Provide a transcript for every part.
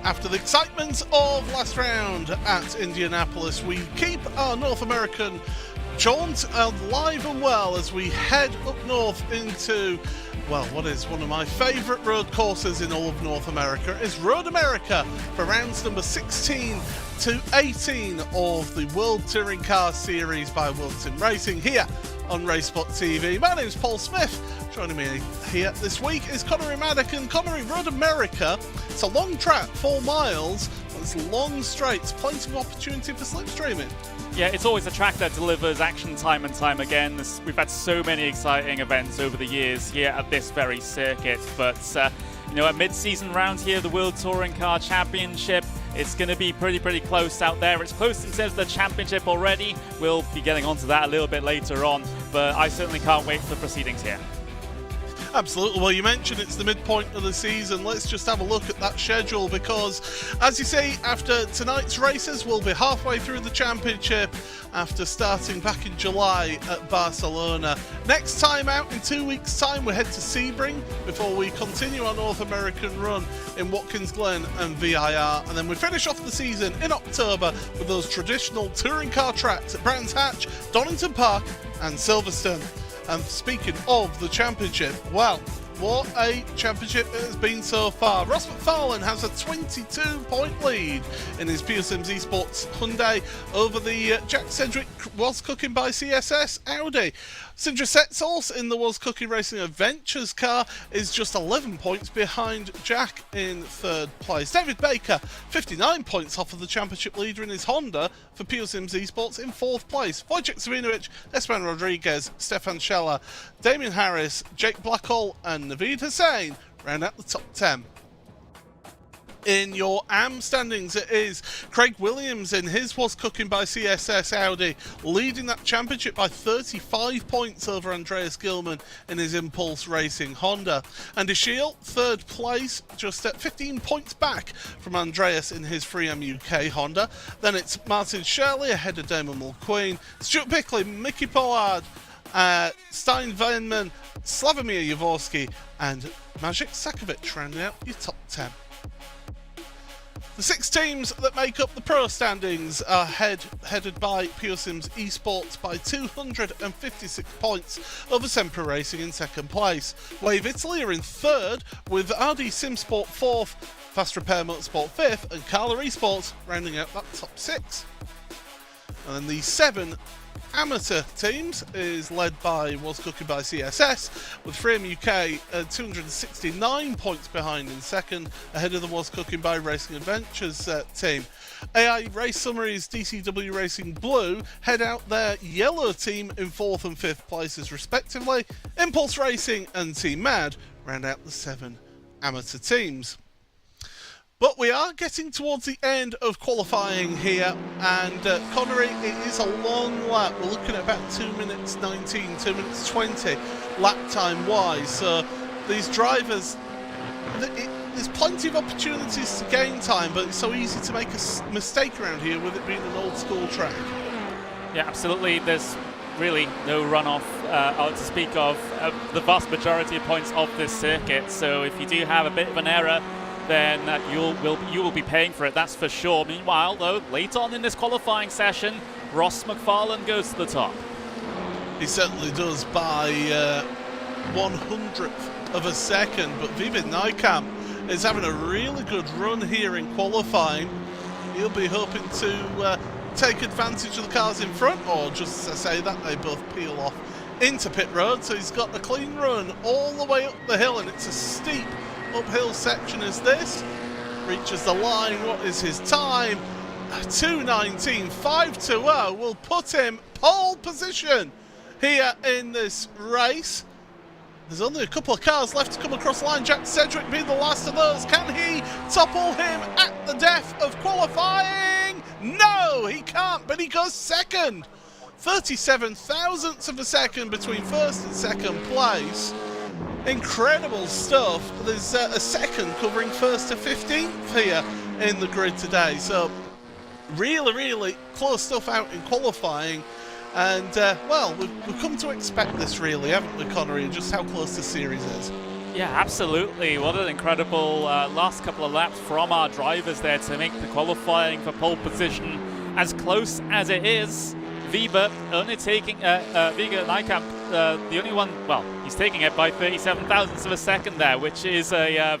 After the excitement of last round at Indianapolis, we keep our North American jaunt alive and well as we head up north into, well, what is one of my favourite road courses in all of North America is Road America for rounds number 16 to 18 of the World Touring Car Series by World Sim Racing here on RaceSpotTV. My name is Paul Smith. Joining me here this week is Connery Maddock. And Connery, Road America, it's a long track, 4 miles, but it's long straights, plenty of opportunity for slipstreaming. Yeah, it's always a track that delivers action time and time again. We've had so many exciting events over the years here at this very circuit, but you know, a mid-season round here, the World Touring Car Championship, it's going to be pretty close out there. It's close in terms of the championship already. We'll be getting onto that a little bit later on, but I certainly can't wait for the proceedings here. Absolutely. Well, you mentioned it's the midpoint of the season. Let's just have a look at that schedule because, as you say, after tonight's races, we'll be halfway through the championship after starting back in July at Barcelona. Next time out, in 2 weeks' time, we head to Sebring before we continue our North American run in Watkins Glen and VIR. And then we finish off the season in October with those traditional touring car tracks at Brands Hatch, Donington Park and Silverstone. And speaking of the championship, well, what a championship it has been so far. Ross McFarlane has a 22-point lead in his Pure Sims Esports Hyundai over the Jack Sedgwick Was Cooking by CSS Audi. Sindra Setsource in the Was Cooking Racing Adventures car is just 11 points behind Jack in 3rd place. David Baker, 59 points off of the championship leader in his Honda for Pure Sims Esports in 4th place. Wojciech Savinovic, Esteban Rodriguez, Stefan Scheller, Damien Harris, Jake Blackhall and Naveed Hussain round out the top 10. In your AM standings, it is Craig Williams in his Was Cooking by CSS Audi, leading that championship by 35 points over Andreas Gilman in his Impulse Racing Honda. Andy Shield, 3rd place, just at 15 points back from Andreas in his 3M UK Honda. Then it's Martin Shirley ahead of Damon Mulqueen, Stuart Bickley, Mickey Pollard, Stein Veinman, Slavomir Jaworski and Maciej Sakovic rounding out your top 10. The 6 teams that make up the pro standings are headed by Pure Sims Esports by 256 points over Sempre Racing in 2nd place. Wave Italy are in 3rd with RD Simsport 4th, Fast Repair Motorsport 5th and Carla Esports rounding out that top 6. And then the 7 amateur teams is led by Was Cooking by CSS with Frame UK 269 points behind in 2nd, ahead of the Was Cooking by Racing Adventures team. AI Race Summaries DCW Racing Blue head out their yellow team in 4th and 5th places respectively. Impulse Racing and Team Mad round out the 7 amateur teams. But we are getting towards the end of qualifying here, and Connery, it is a long lap. We're looking at about 2 minutes 19, 2 minutes 20 lap time wise. So these drivers, there's plenty of opportunities to gain time, but it's so easy to make a mistake around here with it being an old school track. Yeah, absolutely. There's really no runoff to speak of the vast majority of points of this circuit. So if you do have a bit of an error, then you will be paying for it, that's for sure. Meanwhile, though, late on in this qualifying session, Ross McFarlane goes to the top. He certainly does by 1/100 of a second, but Vivid Nijkamp is having a really good run here in qualifying. He'll be hoping to take advantage of the cars in front, or just to say that they both peel off into pit road. So he's got a clean run all the way up the hill, and it's a steep uphill section as this. Reaches the line. What is his time? 2:19.520 will put him pole position here in this race. There's only a couple of cars left to come across the line. Jack Sedgwick being the last of those. Can he topple him at the death of qualifying? No, he can't, but he goes second. 37 thousandths of a second between first and second place. Incredible stuff. There's a second covering first to 15th here in the grid today. So really close stuff out in qualifying. And, well, we've come to expect this, really, haven't we, Connery, and just how close the series is. Yeah, absolutely. What an incredible last couple of laps from our drivers there to make the qualifying for pole position as close as it is. Weber only taking, Weber Nijkamp, the only one, well, he's taking it by 37 thousandths of a second there, which is a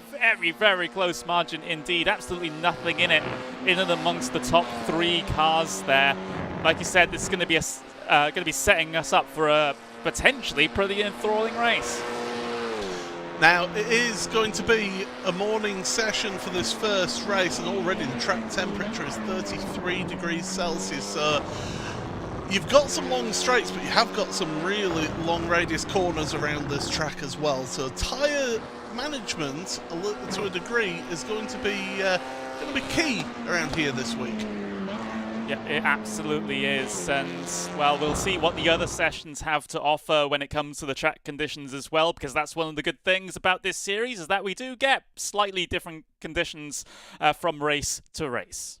very close margin indeed. Absolutely nothing in it, in and amongst the top three cars there. Like you said, this is going to be setting us up for a potentially pretty enthralling race. Now, it is going to be a morning session for this first race, and already the track temperature is 33 degrees Celsius. So you've got some long straights, but you have got some really long radius corners around this track as well. So tyre management, to a degree, is going to be key around here this week. Yeah, it absolutely is, and well, we'll see what the other sessions have to offer when it comes to the track conditions as well, because that's one of the good things about this series, is that we do get slightly different conditions from race to race.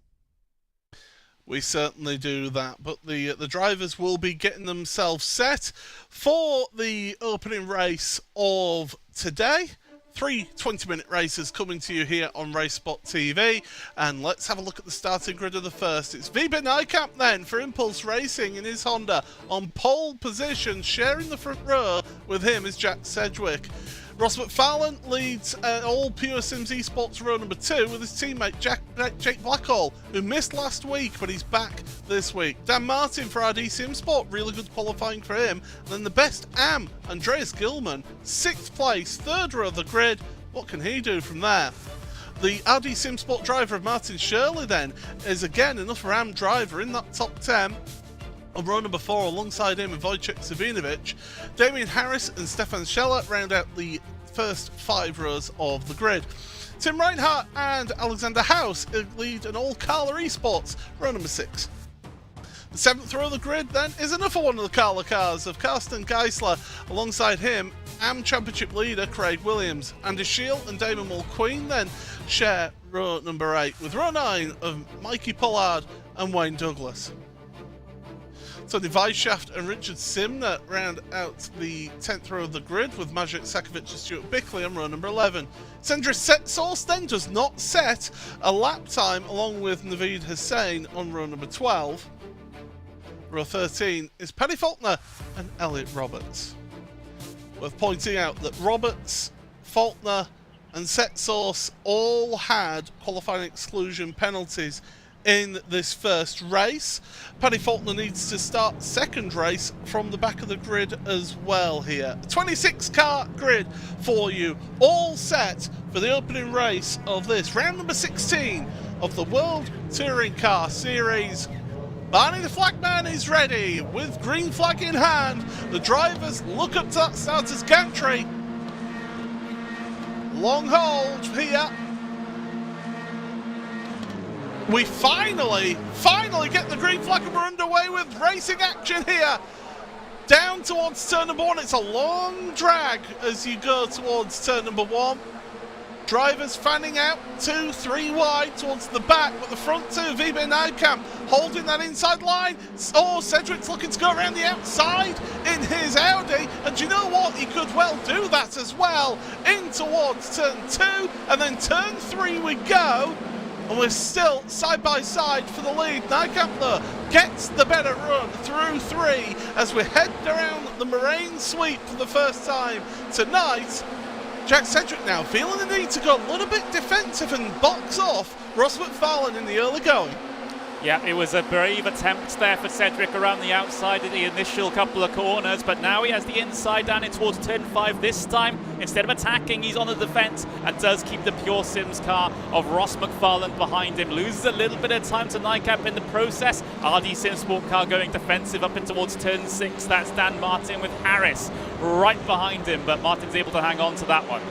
We certainly do that, but the drivers will be getting themselves set for the opening race of today. 3 20-minute races coming to you here on RaceSpotTV, and let's have a look at the starting grid of the first. It's Weber Nijkamp then for Impulse Racing in his Honda on pole position. Sharing the front row with him is Jack Sedgwick. Ross McFarlane leads all Pure Sims Esports row number 2 with his teammate Jake Blackhall, who missed last week, but he's back this week. Dan Martin for RD Sim Sport, really good qualifying for him. And then the best AM, Andreas Gilman, 6th place, 3rd row of the grid. What can he do from there? The RD Sim Sport driver of Martin Shirley then is again another RAM driver in that top 10. On row number 4, alongside him and Wojciech Savinovic, Damien Harris and Stefan Scheller round out the first 5 rows of the grid. Tim Reinhardt and Alexander House lead an all-Carla Esports, row number 6. The 7th row of the grid then is another one of the Carla cars of Karsten Geisler. Alongside him, AM Championship leader Craig Williams. Andy Shield and Damon Mulqueen then share row number 8, with row 9 of Mikey Pollard and Wayne Douglas. Tony Weisshaft and Richard Simner round out the 10th row of the grid, with Maciej Sakovic and Stuart Bickley on row number 11. Sandra Source then does not set a lap time along with Naveed Hussain on row number 12. Row 13 is Paddy Faulkner and Elliot Roberts. Worth pointing out that Roberts, Faulkner and Set Source all had qualifying exclusion penalties in this first race. Paddy Faulkner needs to start second race from the back of the grid as well here. 26 car grid for you, all set for the opening race of this round number 16 of the World Touring Car Series. Barney the Flagman is ready with green flag in hand. The drivers look up to that starter's gantry. Long hold here. We finally get the green flag and we're underway with racing action here. Down towards turn number 1. It's a long drag as you go towards turn number 1. Drivers fanning out 2, 3 wide towards the back, but the front 2, Weber Nijkamp holding that inside line. Oh, Sedgwick's looking to go around the outside in his Audi, and do you know what? He could well do that as well. In towards turn 2, and then turn 3 we go. And we're still side by side for the lead. Nijkamp though gets the better run through 3 as we head around the Moraine Sweep for the first time tonight. Jack Cedric now feeling the need to go a little bit defensive and box off Ross McFarlane in the early going. Yeah, it was a brave attempt there for Cedric around the outside of the initial couple of corners, but now he has the inside down in towards turn 5 this time. Instead of attacking, he's on the defence and does keep the Pure Sims car of Ross McFarlane behind him. Loses a little bit of time to Nykamp in the process. RD Sim Sport car going defensive up in towards turn 6. That's Dan Martin with Harris right behind him, but Martin's able to hang on to that one.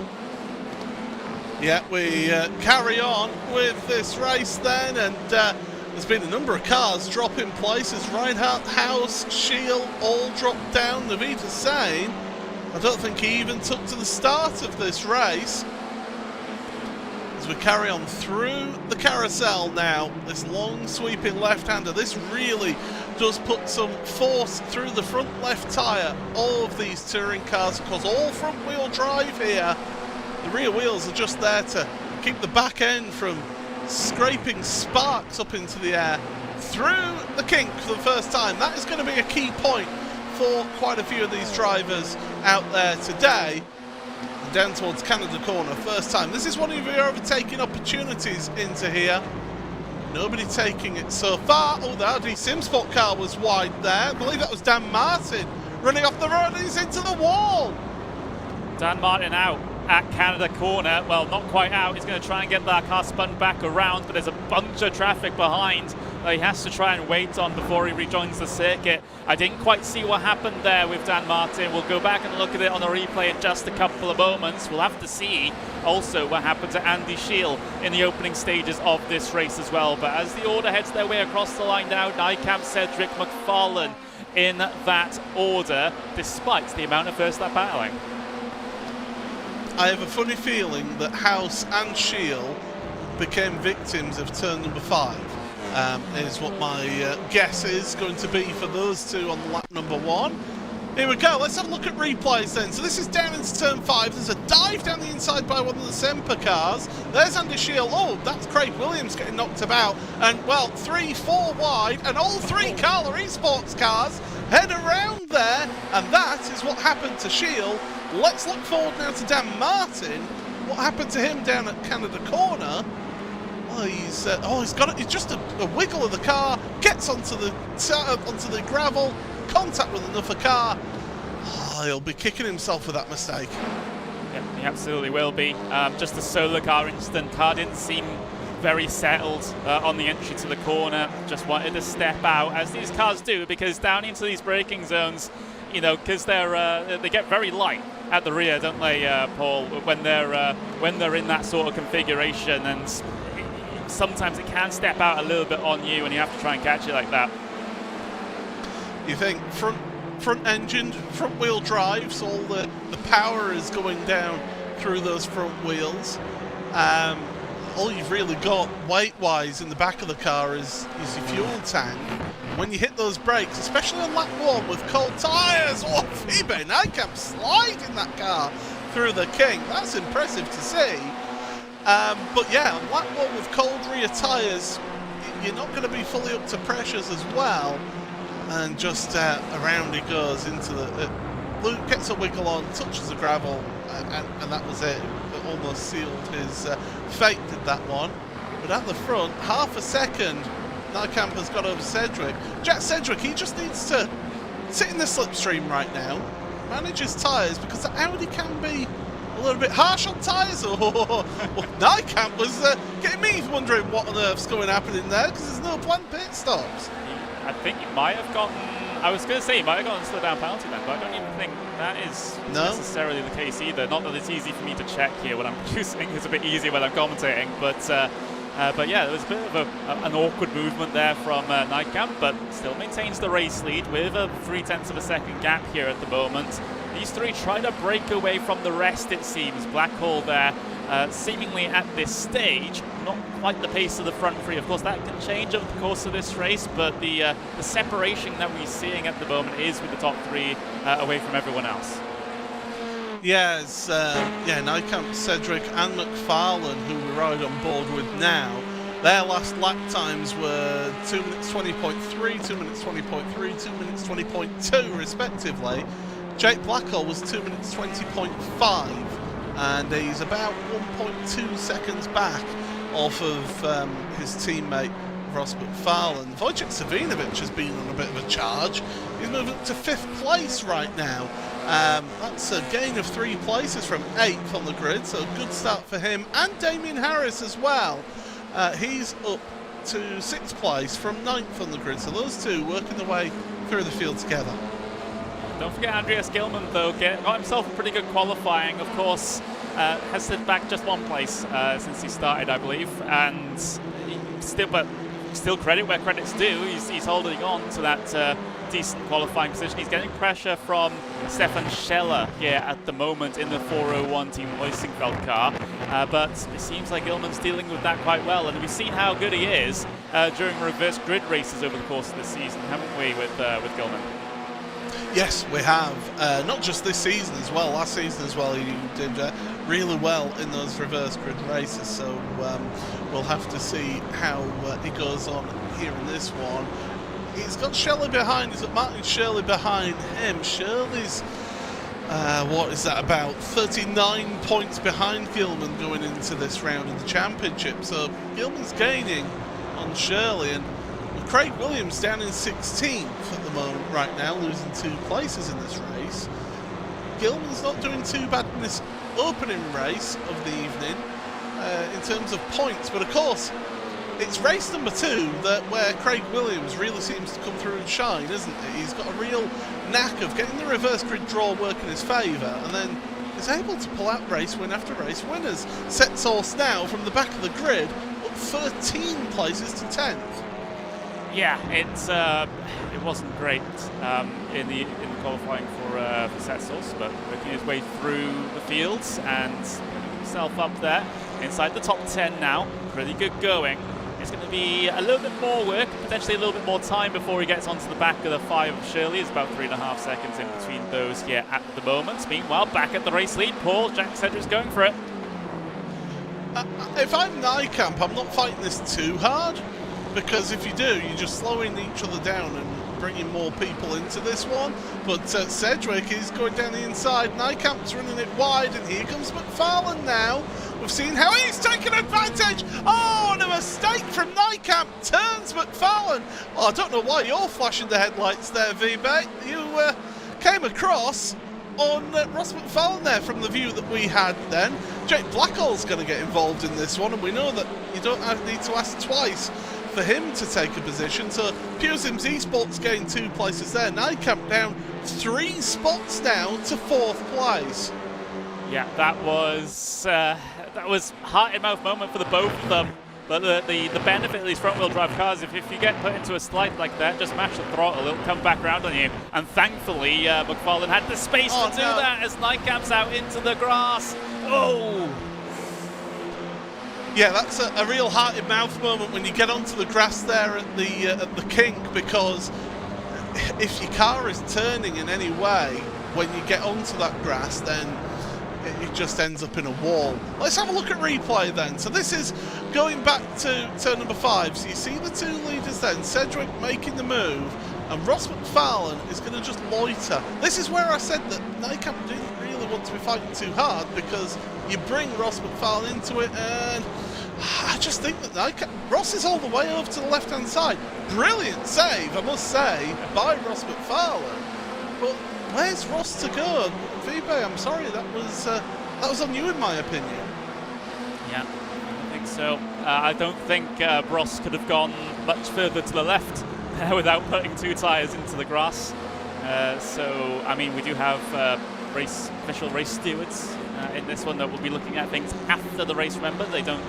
Yeah, we carry on with this race then, and there's been a number of cars drop in places. Reinhardt, House, Shield all dropped down. Navita Sane, I don't think he even took to the start of this race. As we carry on through the carousel now, this long sweeping left-hander, this really does put some force through the front left tyre of these touring cars, because all front wheel drive here, the rear wheels are just there to keep the back end from scraping sparks up into the air through the kink for the first time. That is going to be a key point for quite a few of these drivers out there today. And down towards Canada Corner, first time. This is one of your overtaking opportunities into here. Nobody taking it so far. Oh, the RD Sim Sport car was wide there. I believe that was Dan Martin running off the road, and he's into the wall. Dan Martin out at Canada Corner. Well, not quite out. He's going to try and get that car spun back around, but there's a bunch of traffic behind that he has to try and wait on before he rejoins the circuit. I didn't quite see what happened there with Dan Martin. We'll go back and look at it on the replay in just a couple of moments. We'll have to see also what happened to Andy Shield in the opening stages of this race as well. But as the order heads their way across the line now, Nykamp, Cedric, McFarlane in that order, despite the amount of first lap battling. I have a funny feeling that House and Shield became victims of turn number 5. Is what my guess is going to be for those two on lap number 1. Here we go, let's have a look at replays then. So this is down into turn 5. There's a dive down the inside by one of the Semper cars. There's Andy Shield. Oh, that's Craig Williams getting knocked about. And, well, 3-4 wide, and all 3 Carla Esports cars head around there. And that is what happened to Shield. Let's look forward now to Dan Martin. What happened to him down at Canada Corner? Well, he's got it. It's just a wiggle of the car, gets onto the gravel, contact with another car. Oh, he'll be kicking himself for that mistake. Yeah, he absolutely will be. Just a solo car incident. Car didn't seem very settled on the entry to the corner. Just wanted to step out, as these cars do, because down into these braking zones, you know, because they get very light at the rear, don't they, Paul? When they're in that sort of configuration, and sometimes it can step out a little bit on you, and you have to try and catch it like that. You think front engined, front wheel drives, all the power is going down through those front wheels. All you've really got weight-wise in the back of the car is your fuel tank. When you hit those brakes, especially on lap 1 with cold tyres, oh, Phoebe Nykamp sliding that car through the kink. That's impressive to see. But yeah, on lap 1 with cold rear tyres, you're not going to be fully up to pressures as well. And just around he goes into the... Luke gets a wiggle on, touches the gravel, and that was it. It almost sealed his fate, did that one. But at the front, half a second, Nykamp has got over Cedric. Jack Cedric, he just needs to sit in the slipstream right now, manage his tyres, because the Audi can be a little bit harsh on tyres. Well, Nykamp was getting me wondering what on earth's going to happen in there, because there's no planned pit stops. I think he might have gotten... I was going to say he might have gotten a slow down penalty then, but I don't even think that is necessarily the case either. Not that it's easy for me to check here when I'm producing. It's a bit easier when I'm commentating, but yeah, there was a bit of an awkward movement there from Nykamp, but still maintains the race lead with a 0.3 of a second gap here at the moment. These 3 try to break away from the rest, it seems. Blackhall there, seemingly at this stage, not quite the pace of the front 3. Of course, that can change over the course of this race, but the separation that we're seeing at the moment is with the top 3 away from everyone else. Yes, Nykamp, Cedric and McFarlane, who we ride on board with now, their last lap times were 2 minutes 20.3, 2 minutes 20.3, 2 minutes 20.2 respectively. Jake Blackhall was 2 minutes 20.5. and he's about 1.2 seconds back off of his teammate Ross McFarlane. Wojciech Savinovic has been on a bit of a charge. He's moved up to 5th place right now. That's a gain of 3 places from 8th on the grid, so a good start for him. And Damien Harris as well. He's up to 6th place from 9th on the grid, so those two working their way through the field together. Don't forget Andreas Gilman, though, got himself a pretty good qualifying. Of course, has slid back just 1 place since he started, I believe, and still credit where credit's due. He's holding on to that decent qualifying position. He's getting pressure from Stefan Scheller here at the moment in the 401 Team Heusingfeld car, but it seems like Gilman's dealing with that quite well, and we've seen how good he is during reverse grid races over the course of the season, haven't we, with Gilman? Yes, we have. Not just this season as well. Last season as well, he did really well in those reverse grid races. So we'll have to see how he goes on here in this one. He's got Shirley behind. He's got Martin Shirley behind him. Shirley's, what is that, about 39 points behind Gilman going into this round of the championship. So Gilman's gaining on Shirley, and Craig Williams down in 16th at the moment right now, losing 2 places in this race. Gilman's not doing too bad in this opening race of the evening in terms of points, but of course it's race number 2 where Craig Williams really seems to come through and shine, isn't he? He's got a real knack of getting the reverse grid draw work in his favour, and then is able to pull out race win after race winners. Set source now from the back of the grid up 13 places to 10th. Yeah, it wasn't great in the qualifying for Setsos, but working his way through the fields and putting himself up there inside the top 10 now. Pretty good going. It's going to be a little bit more work, potentially a little bit more time before he gets onto the back of the 5 of Shirley. It's about 3.5 seconds in between those here at the moment. Meanwhile, back at the race lead, Paul, Jack Sedgwick's going for it. If I'm Nykamp, I'm not fighting this too hard, because if you do, you're just slowing each other down and bringing more people into this one. But Sedgwick is going down the inside. Nykamp's running it wide, and here comes McFarlane now. We've seen how he's taken advantage. Oh, and a mistake from Nykamp turns McFarlane. Oh, I don't know why you're flashing the headlights there, VB. You came across on Ross McFarlane there from the view that we had then. Jake Blackall's going to get involved in this one, and we know that you don't need to ask twice for him to take a position. So Pure Sims Esports gained 2 places there. Nykamp down 3 spots now to 4th place. Yeah, that was heart in mouth moment for the both of them. But the benefit of these front wheel drive cars, if you get put into a slide like that, just mash the throttle, it'll come back around on you. And thankfully, McFarlane had the space to do that as Nykamp's out into the grass. Oh! Yeah, that's a real heart-in-mouth moment when you get onto the grass there at the kink, because if your car is turning in any way when you get onto that grass, then it just ends up in a wall. Let's have a look at replay then. So this is going back to turn number 5. So you see the 2 leaders then, Sedgwick making the move, and Ross McFarlane is going to just loiter. This is where I said that Nykamp didn't really want to be fighting too hard, because you bring Ross McFarlane into it, and I just think that Ross is all the way over to the left-hand side. Brilliant save, I must say, by Ross McFarlane. But where's Ross to go? VB, I'm sorry, that was on you in my opinion. Yeah, I think so. I don't think Ross could have gone much further to the left without putting 2 tyres into the grass. So, I mean, we do have official race stewards in this one that will be looking at things after the race. Remember, they don't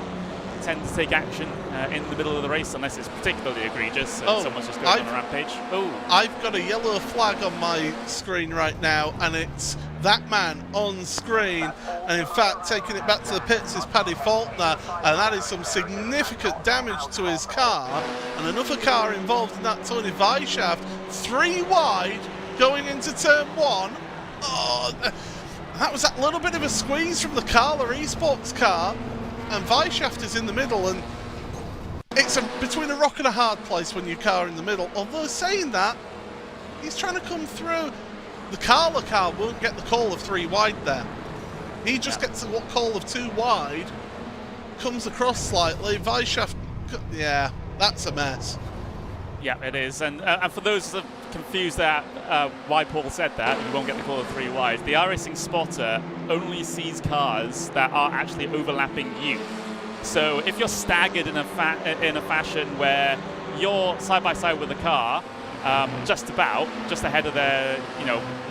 tend to take action in the middle of the race unless it's particularly egregious. Someone's just going on a rampage. Oh, I've got a yellow flag on my screen right now, and it's that man on screen. And in fact, taking it back to the pits is Paddy Faulkner, and that is some significant damage to his car. And another car involved in that, Tony Weishaft, 3 wide going into turn 1. Oh, that was that little bit of a squeeze from the Carla Esports car, and Weishaft is in the middle, and it's between a rock and a hard place when your car in the middle. Although saying that, he's trying to come through. The Carla car won't get the call of 3 wide there. He just gets what call of too wide, comes across slightly. Weisshaft, yeah, that's a mess. Yeah, it is. And for those that are confused that why Paul said that, you won't get the call of 3 wide, the iRacing spotter only sees cars that are actually overlapping you. So if you're staggered in a fashion where you're side by side with the car, just ahead of their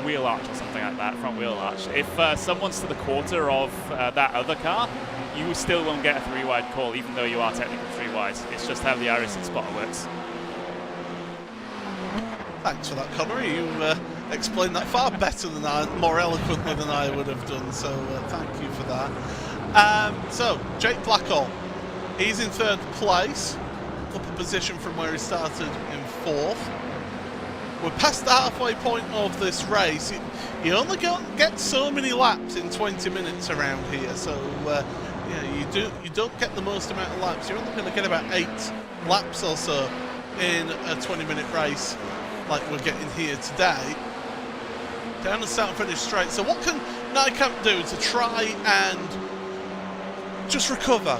wheel arch or something like that, front wheel arch. If someone's to the quarter of that other car, you still won't get a 3 wide call, even though you are technically 3 wide. It's just how the iRacing spotter works. Thanks for that, Conor. You explained that far better than more eloquently than I would have done. So thank you for that. So Jake Blackhall, he's in 3rd place, up a position from where he started in 4th. We're past the halfway point of this race. You only get so many laps in 20 minutes around here, so you don't get the most amount of laps. You're only going to get about 8 laps or so in a 20-minute race like we're getting here today. Down the start and finish straight. So what can Nijkamp do to try and just recover?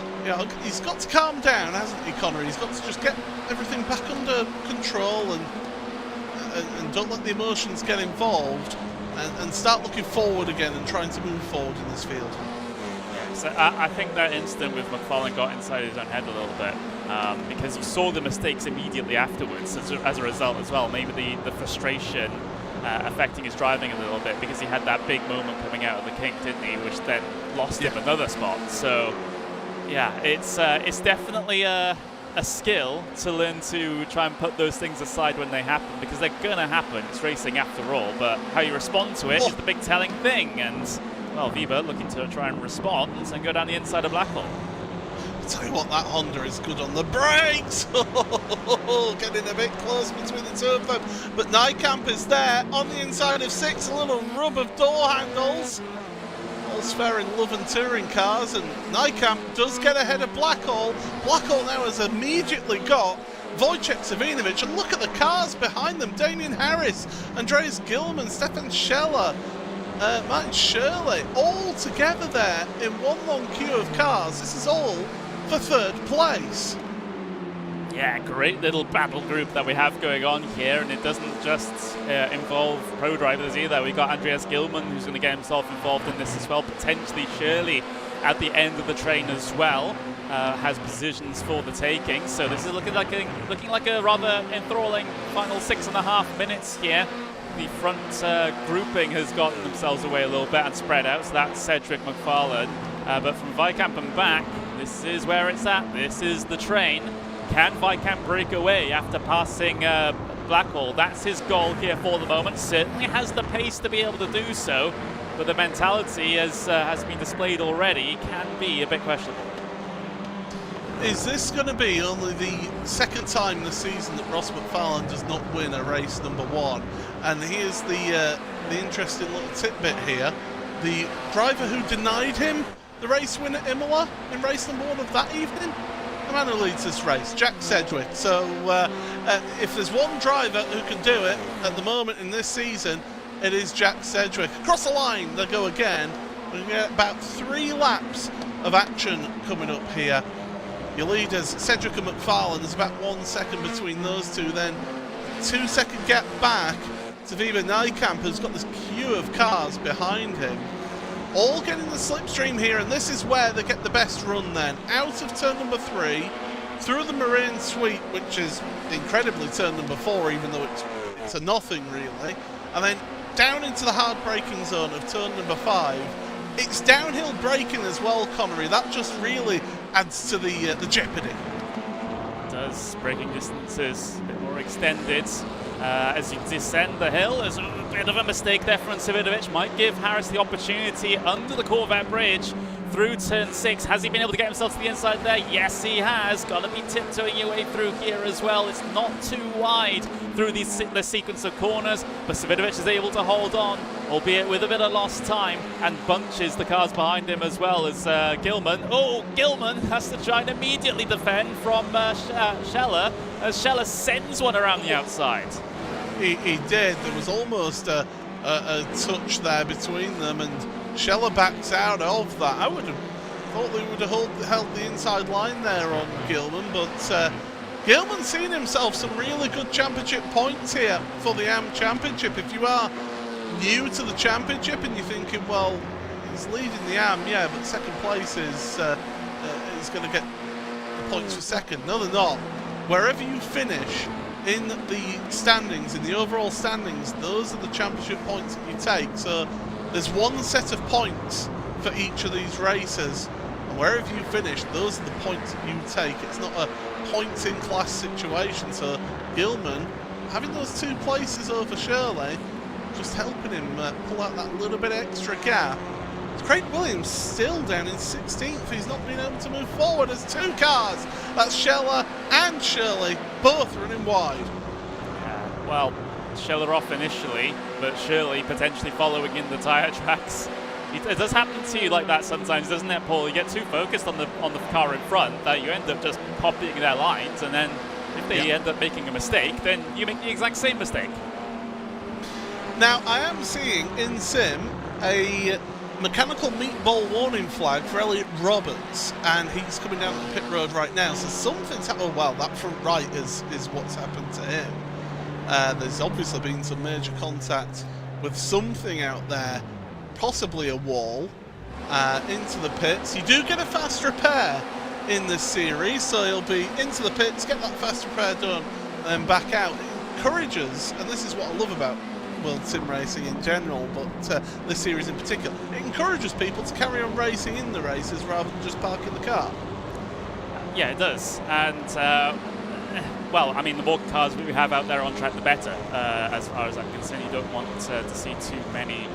He's got to calm down, hasn't he, Conor? He's got to just get everything back under control and don't let the emotions get involved and start looking forward again and trying to move forward in this field. So I think that incident with McFarlane got inside his own head a little bit because you saw the mistakes immediately afterwards as a result as well. Maybe the frustration affecting his driving a little bit because he had that big moment coming out of the kink, didn't he, which then lost him another spot. So yeah, it's definitely a skill to learn to try and put those things aside when they happen, because they're going to happen. It's racing after all, but how you respond to it is the big telling thing. And well, Weber looking to try and respond and go down the inside of Blackhall. I'll tell you what, that Honda is good on the brakes. Getting a bit close between the two of them. But Nijkamp is there on the inside of 6, a little rub of door handles. All's fair in love and touring cars, and Nijkamp does get ahead of Blackhall. Blackhall now has immediately got Wojciech Savinovic, and look at the cars behind them. Damien Harris, Andreas Gilman, Stefan Scheller, Martin Shirley, all together there in one long queue of cars. This is all for 3rd place. Yeah, great little battle group that we have going on here, and it doesn't just involve pro drivers either. We've got Andreas Gilman, who's going to get himself involved in this as well, potentially Shirley at the end of the train as well, has positions for the taking. So this is looking like a rather enthralling final 6.5 minutes here. The front grouping has gotten themselves away a little bit and spread out, so that's Cedric McFarlane. But from Weisshaft and back, this is where it's at. This is the train. Can Weisshaft break away after passing Blackhall? That's his goal here for the moment. Certainly has the pace to be able to do so, but the mentality has been displayed already can be a bit questionable. Is this going to be only the 2nd time this season that Ross McFarlane does not win a race number 1? And here's the interesting little tidbit here. The driver who denied him the race win at Imola in race number 1 of that evening, the man who leads this race, Jack Sedgwick. So if there's one driver who can do it at the moment in this season, it is Jack Sedgwick. Across the line they go again. We're going to get about 3 laps of action coming up here. Your leaders, Cedric and McFarlane, there's about 1 second between those two, then 2-second gap back to Weber Nijkamp, who's got this queue of cars behind him. All getting the slipstream here, and this is where they get the best run then. Out of turn number 3, through the Marine Sweep, which is incredibly turn number 4, even though it's a nothing really, and then down into the hard braking zone of turn number 5. It's downhill braking as well, Connery. That just really adds to the jeopardy. It does. Braking distances a bit more extended. As you descend the hill, there's a bit of a mistake there from Savinovic. Might give Harris the opportunity under the Corvette bridge through turn 6. Has he been able to get himself to the inside there? Yes, he has. Got to be tiptoeing your way through here as well. It's not too wide through the sequence of corners, but Savinovic is able to hold on, albeit with a bit of lost time, and bunches the cars behind him as well as Gilman. Oh, Gilman has to try and immediately defend from Scheller, as Scheller sends one around the outside. He did. There was almost a touch there between them, and Scheller backs out of that. I would have thought they would have held the inside line there on Gilman, but Gilman's seen himself some really good championship points here for the AM Championship. If you are new to the championship and you're thinking, well, he's leading the AM, yeah, but second place is going to get the points for second. No, they're not. Wherever you finish in the standings, in the overall standings, those are the championship points that you take. So there's one set of points for each of these races, and wherever you finish, those are the points that you take. It's not a points in class situation. So Gilman having those 2 places over Shirley, just helping him pull out that little bit extra gap. Craig Williams still down in 16th. He's not been able to move forward. There's 2 cars. That's Scheller and Shirley, both running wide. Yeah, well, Scheller off initially, but Shirley potentially following in the tyre tracks. It does happen to you like that sometimes, doesn't it, Paul? You get too focused on the car in front that you end up just copying their lines, and then if they end up making a mistake, then you make the exact same mistake. Now, I am seeing in sim a mechanical meatball warning flag for Elliot Roberts, and he's coming down the pit road right now, so something's happened. Oh, well, that front right is what's happened to him. There's obviously been some major contact with something out there, possibly a wall, into the pits. You do get a fast repair in this series, so he'll be into the pits, get that fast repair done, and then back out. It encourages, and this is what I love about World Sim Racing in general, but this series in particular, it encourages people to carry on racing in the races rather than just parking the car. Yeah, it does, and well, I mean, the more cars we have out there on track, the better. As far as I'm concerned, you don't want to see too many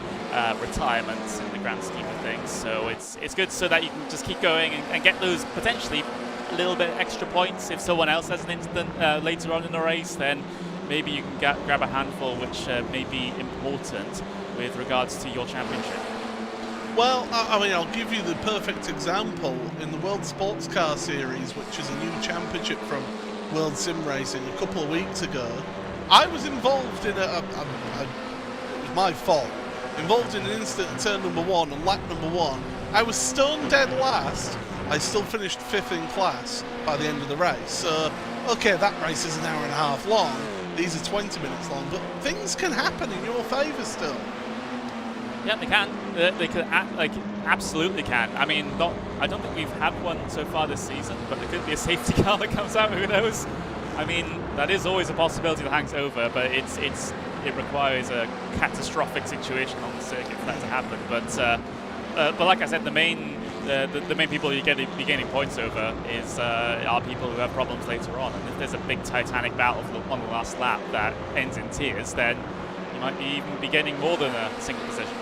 retirements in the grand scheme of things. So it's good so that you can just keep going and get those potentially a little bit extra points. If someone else has an incident later on in the race, then maybe you can grab a handful, which may be important with regards to your championship. Well, I mean, I'll give you the perfect example in the World Sports Car Series, which is a new championship from World Sim Racing a couple of weeks ago. I was involved in it was my fault, involved in an incident at turn number 1 and lap number 1. I was stone dead last. I still finished 5th in class by the end of the race. So, okay, that race is an hour and a half long. These are 20 minutes long, but things can happen in your favour still. Yeah, they can. They could, absolutely can. I mean, I don't think we've had one so far this season, but there could be a safety car that comes out. Who knows? I mean, that is always a possibility that hangs over, but it requires a catastrophic situation on the circuit for that to happen. But like I said, the main people you're gaining points over are people who have problems later on. And if there's a big titanic battle on the last lap that ends in tears, then you might even be getting more than a single position.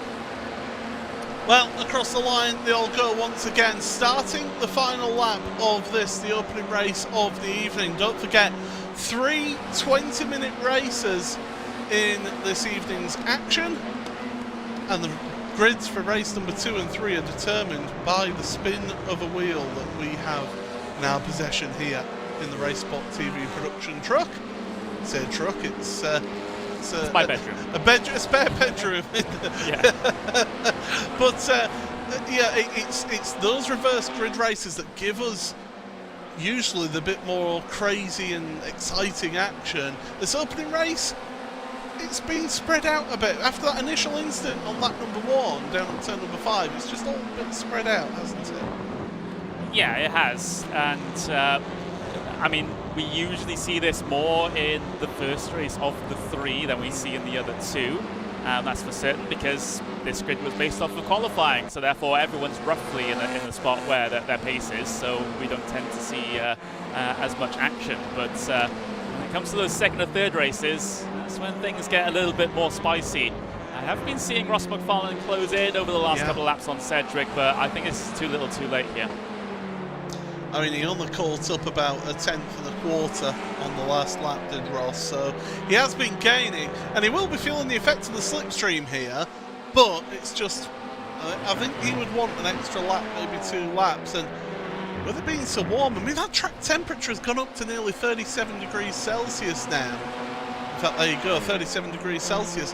Well, across the line they all go once again, starting the final lap of this, the opening race of the evening. Don't forget, 3 20-minute races in this evening's action, and the grids for race number 2 and 3 are determined by the spin of a wheel that we have in our possession here in the RaceSpotTV production truck. I say truck, it's my bedroom. A spare bedroom. Yeah. But yeah, it's those reverse grid races that give us usually the bit more crazy and exciting action. This opening race, it's been spread out a bit. After that initial incident on lap number 1 down on turn number 5, it's just all a bit spread out, hasn't it? Yeah, it has. And I mean, we usually see this more in the first race of the 3 than we see in the other 2. That's for certain, because this grid was based off of qualifying, so therefore everyone's roughly in the spot where their pace is, so we don't tend to see as much action. But when it comes to those second or third races, that's when things get a little bit more spicy. I have been seeing Ross McFarlane close in over the last couple of laps on Cedric, but I think it's too little too late here. I mean, he only caught up about 1/10 and a quarter on the last lap, did Ross, so he has been gaining, and he will be feeling the effect of the slipstream here, but it's just, I think he would want an extra lap, maybe 2 laps, and with it being so warm, I mean, that track temperature has gone up to nearly 37 degrees Celsius now. In fact, there you go, 37 degrees Celsius.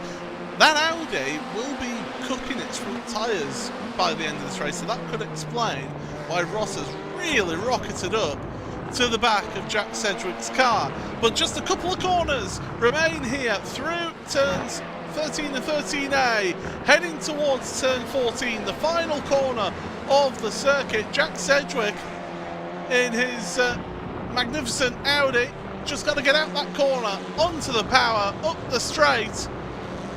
That Audi will be cooking its front tyres by the end of this race, so that could explain why Ross has really rocketed up to the back of Jack Sedgwick's car. But just a couple of corners remain here through turns 13 and 13A, heading towards turn 14, the final corner of the circuit. Jack Sedgwick in his magnificent Audi just got to get out that corner, onto the power, up the straight,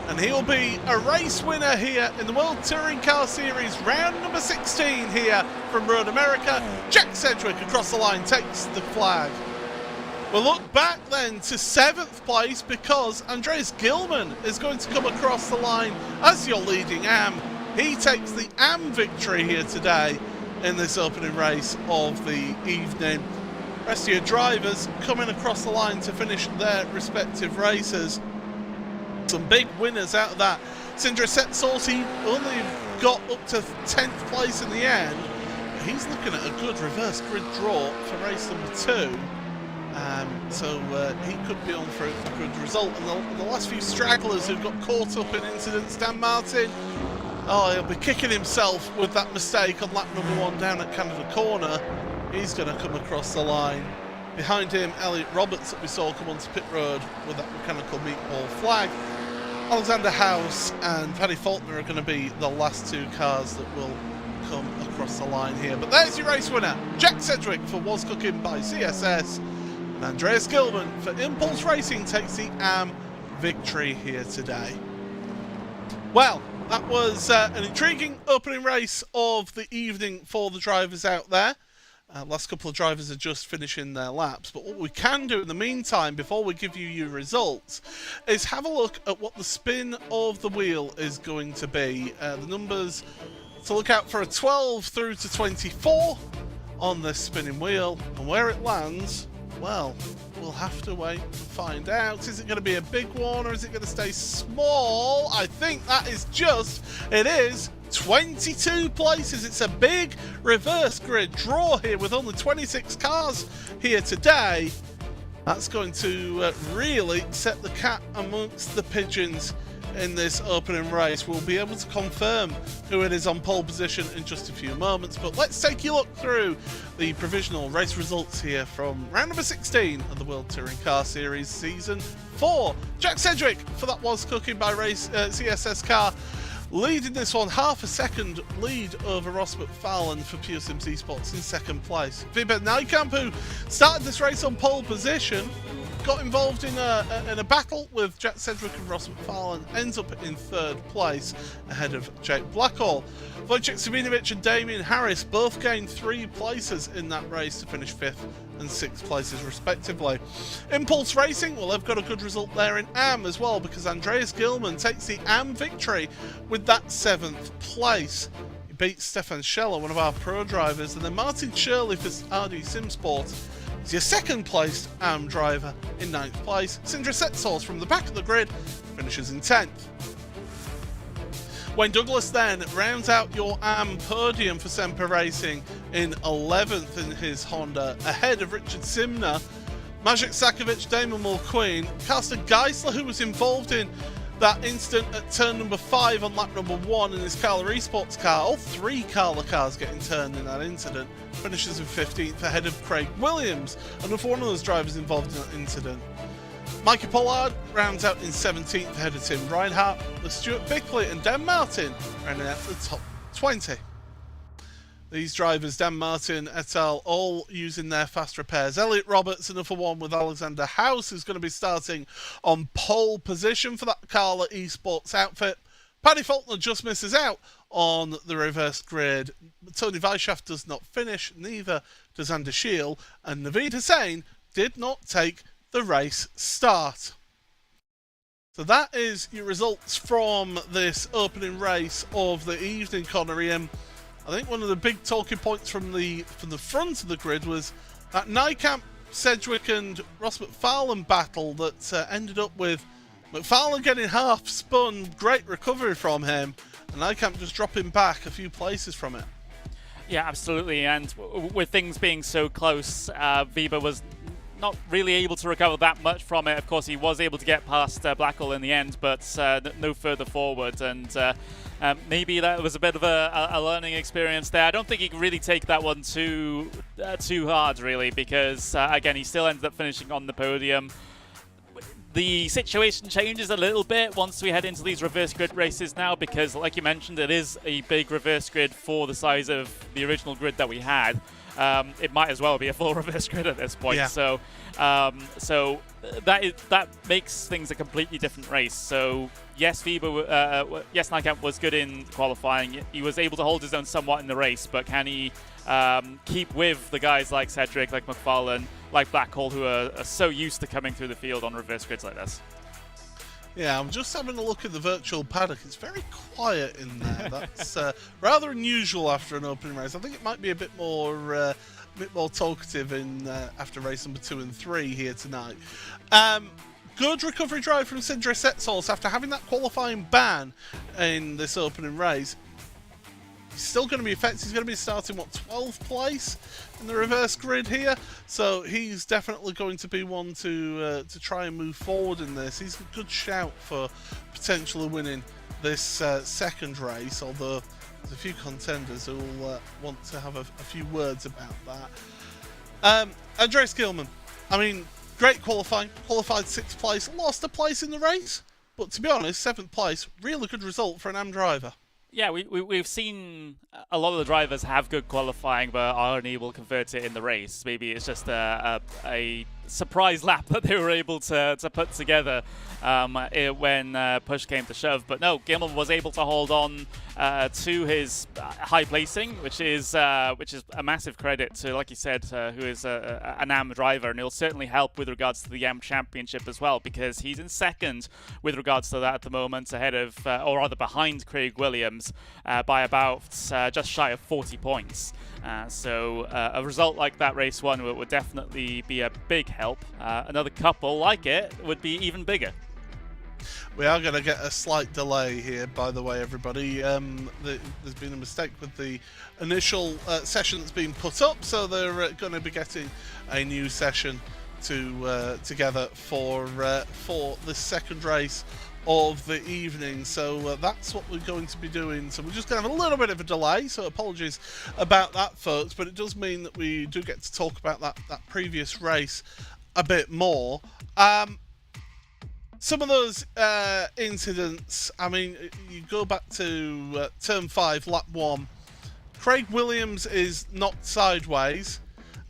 and he'll be a race winner here in the World Touring Car Series, round number 16 here from Road America. Jack Sedgwick across the line takes the flag. We'll look back then to 7th place because Andreas Gilman is going to come across the line as your leading AM. He takes the AM victory here today in this opening race of the evening. Rest of your drivers coming across the line to finish their respective races. Some big winners out of that. Sindre Setsaus, he only got up to 10th place in the end. He's looking at a good reverse grid draw for race number 2. So he could be on for a good result. And the last few stragglers who got caught up in incidents, Dan Martin, he'll be kicking himself with that mistake on lap number 1 down at Canada Corner. He's going to come across the line. Behind him, Elliot Roberts that we saw come onto pit road with that mechanical meatball flag. Alexander House and Paddy Faulkner are going to be the last 2 cars that will come across the line here. But there's your race winner, Jack Sedgwick for Was Cooking by CSS. And Andreas Gilman for Impulse Racing takes the AM victory here today. Well, that was an intriguing opening race of the evening for the drivers out there. Last couple of drivers are just finishing their laps, but what we can do in the meantime, before we give you your results, is have a look at what the spin of the wheel is going to be. The numbers to look out for are 12 through to 24 on this spinning wheel, and where it lands, well, we'll have to wait and find out. Is it going to be a big one, or is it going to stay small? I think that is it is 22 places. It's a big reverse grid draw here with only 26 cars here today. That's going to really set the cat amongst the pigeons in this opening race. We'll be able to confirm who it is on pole position in just a few moments, but let's take a look through the provisional race results here from round number 16 of the World Touring Car Series Season 4. Jack Sedgwick for that Was Cooking by CSS car, leading this one, half a second lead over Ross McFarlane for Pure Sims Esports in 2nd place. Wiebe Nijkamp, who started this race on pole position, got involved in a battle with Jack Sedgwick and Ross McFarlane, ends up in 3rd place ahead of Jake Blackhall. Wojciech Sabinovic and Damien Harris both gained 3 places in that race to finish 5th and 6th places respectively. Impulse Racing, well, they've got a good result there in AM as well, because Andreas Gilman takes the AM victory with that 7th place. He beats Stefan Scheller, one of our pro drivers, and then Martin Shirley for RD Simsport is your 2nd placed AM driver in 9th place. Sindre Setsaus from the back of the grid finishes in 10th. Wayne Douglas then rounds out your AM podium for Semper Racing in 11th in his Honda, ahead of Richard Simner, Maciej Sakovic, Damon Mulqueen, Carsten Geisler, who was involved in that incident at turn number 5 on lap number 1 in his Carla Esports car. All 3 Carla cars getting turned in that incident. Finishes in 15th ahead of Craig Williams, another one of those drivers involved in that incident. Mikey Pollard rounds out in 17th ahead of Tim Reinhardt, with Stuart Bickley and Dan Martin rounding out the top 20. These drivers, Dan Martin et al., all using their fast repairs. Elliot Roberts, another one with Alexander House, who's going to be starting on pole position for that Carla Esports outfit. Paddy Faulkner just misses out on the reverse grid. Tony Weisshaft does not finish, neither does Andy Shield, and Naveed Hussain did not take the race start. So that is your results from this opening race of the evening, Conor Ian. I think one of the big talking points from the front of the grid was that Nijkamp, Sedgwick and Ross McFarlane battle that ended up with McFarlane getting half spun, great recovery from him, and Nijkamp just dropping back a few places from it. Yeah, absolutely, and with things being so close, Wiebe was not really able to recover that much from it. Of course, he was able to get past Blackwell in the end, but no further forward. And maybe that was a bit of a learning experience there. I don't think he can really take that one too hard, really, because, again, he still ended up finishing on the podium. The situation changes a little bit once we head into these reverse grid races now, because, like you mentioned, it is a big reverse grid for the size of the original grid that we had. It might as well be a full reverse grid at this point. Yeah. So that makes things a completely different race. So yes, Nijkamp was good in qualifying. He was able to hold his own somewhat in the race, but can he keep with the guys like Cedric, like McFarlane, like Blackwell, who are so used to coming through the field on reverse grids like this? Yeah, I'm just having a look at the virtual paddock. It's very quiet in there. That's rather unusual after an opening race. I think it might be a bit more talkative in after race number 2 and 3 here tonight. Good recovery drive from Sindre Setsols after having that qualifying ban in this opening race. He's still going to be effective. He's going to be starting, 12th place in the reverse grid here. So he's definitely going to be one to try and move forward in this. He's a good shout for potentially winning this second race, although there's a few contenders who will want to have a few words about that. Andreas Gilman, I mean, great qualifying. Qualified 6th place, lost a place in the race. But to be honest, 7th place, really good result for an AM driver. Yeah, we've seen a lot of the drivers have good qualifying but are unable to convert it in the race. Maybe it's just a surprise lap that they were able to put together when push came to shove. But no, Gilman was able to hold on to his high placing, which is a massive credit to, like you said, who is an AM driver, and it'll certainly help with regards to the AM Championship as well, because he's in second with regards to that at the moment, ahead of, or rather behind Craig Williams by about just shy of 40 points. So a result like that race 1 would definitely be a big help. Another couple like it would be even bigger. We are going to get a slight delay here, by the way, everybody. There's been a mistake with the initial session that's been put up, so they're going to be getting a new session together for the second race of the evening. So that's what we're going to be doing. So we're just going to have a little bit of a delay, so apologies about that, folks, but it does mean that we do get to talk about that previous race a bit more. Some of those incidents, I mean, you go back to turn 5, lap 1. Craig Williams is knocked sideways,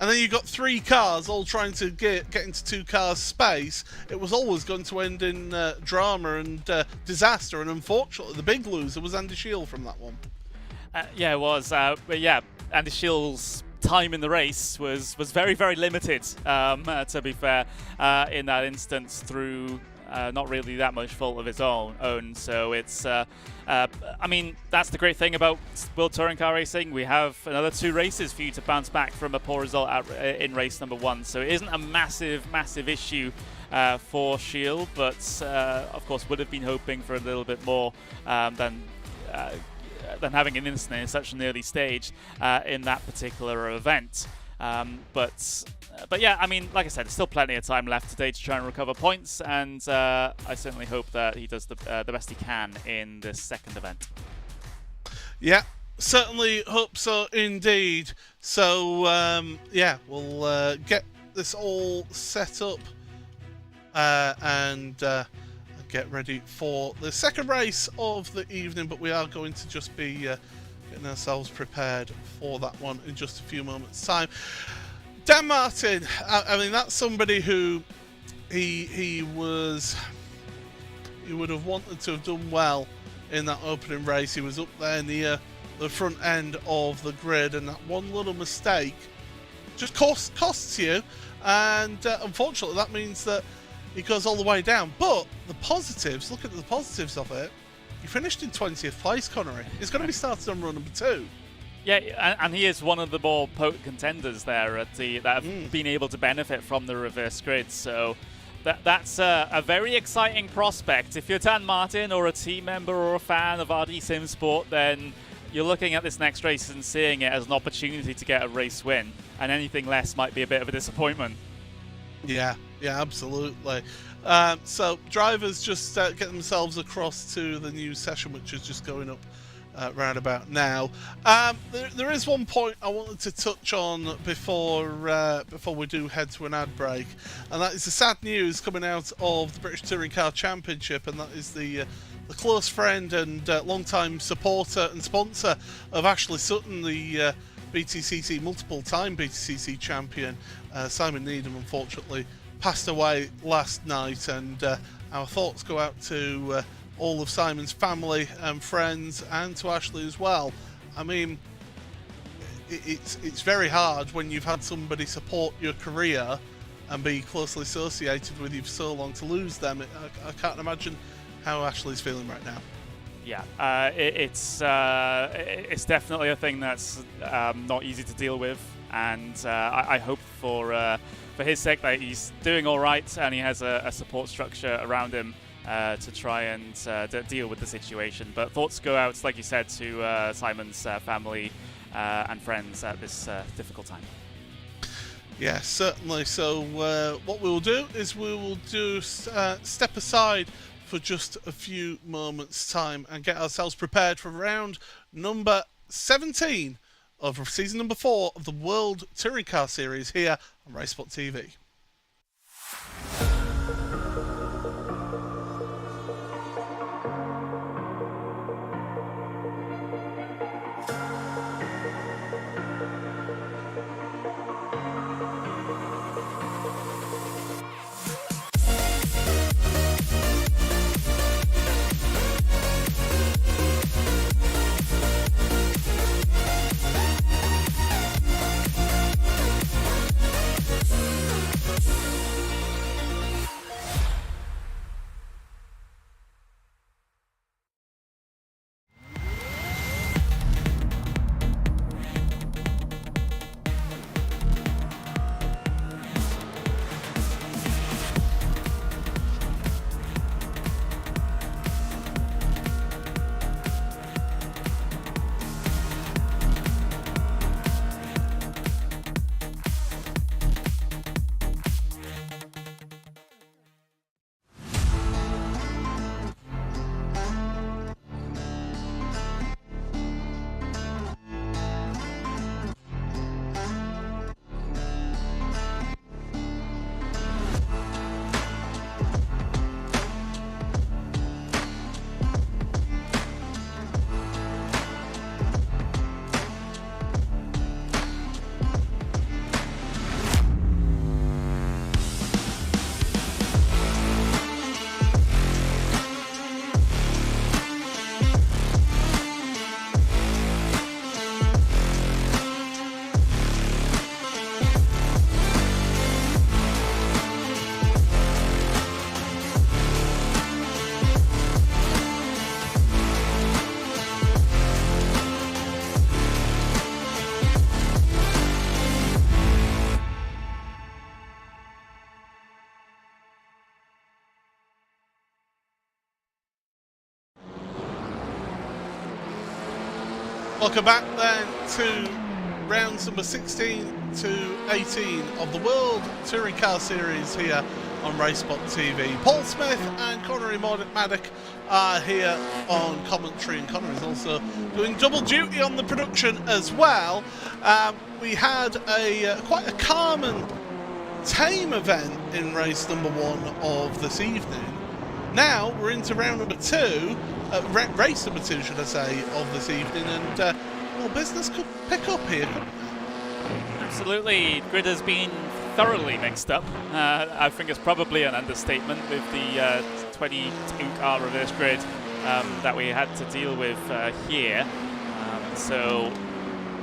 and then you've got 3 cars all trying to get into 2 cars' space. It was always going to end in drama and disaster, and unfortunately the big loser was Andy Shield from that one. Yeah, it was. But yeah, Andy Shield's time in the race was very, very limited, to be fair, in that instance, through not really that much fault of his own. So it's, I mean, that's the great thing about World Touring Car Racing. We have another 2 races for you to bounce back from a poor result in race number 1. So it isn't a massive issue for Shield, but of course would have been hoping for a little bit more than having an incident in such an early stage in that particular event. But yeah, I mean, like I said, there's still plenty of time left today to try and recover points, and I certainly hope that he does the best he can in this second event. Yeah, certainly hope so indeed. So yeah, we'll get this all set up and get ready for the second race of the evening, but we are going to just be getting ourselves prepared for that one in just a few moments' time. Dan Martin, I mean, that's somebody who he would have wanted to have done well in that opening race. He was up there near the front end of the grid, and that one little mistake just costs you, and unfortunately that means that he goes all the way down. But the positives, look at the positives of it. He finished in 20th place, Connery. He's going to be starting on run number 2. Yeah, and he is one of the more potent contenders there that have been able to benefit from the reverse grid. So that's a very exciting prospect. If you're Dan Martin or a team member or a fan of RD Sim Sport, then you're looking at this next race and seeing it as an opportunity to get a race win, and anything less might be a bit of a disappointment. Yeah, yeah, absolutely. So drivers just get themselves across to the new session, which is just going up round about now. There is one point I wanted to touch on before we do head to an ad break, and that is the sad news coming out of the British Touring Car Championship, and that is the close friend and long-time supporter and sponsor of Ashley Sutton, the BTCC, multiple-time BTCC champion, Simon Needham, unfortunately passed away last night, and our thoughts go out to all of Simon's family and friends, and to Ashley as well. I mean, it's very hard when you've had somebody support your career and be closely associated with you for so long to lose them. I can't imagine how Ashley's feeling right now. Yeah, it's definitely a thing that's not easy to deal with, and I hope for his sake that he's doing all right and he has a support structure around him to try and deal with the situation. But thoughts go out, like you said, to Simon's family and friends at this difficult time. Yeah, certainly. So what we will do is we will step aside for just a few moments' time and get ourselves prepared for round number 17 of season number 4 of the World Touring Car Series here on RaceSpotTV. Welcome back then to rounds number 16 to 18 of the World Touring Car Series here on RaceSpotTV. Paul Smith and Connery Maddock are here on commentary, and Connery is also doing double duty on the production as well. We had quite a calm and tame event in race number 1 of this evening. Now we're into round number 2, race number 2 should I say, of this evening, and well, business could pick up here, couldn't it? Absolutely. Grid has been thoroughly mixed up. I think it's probably an understatement with the 22-car reverse grid that we had to deal with here. So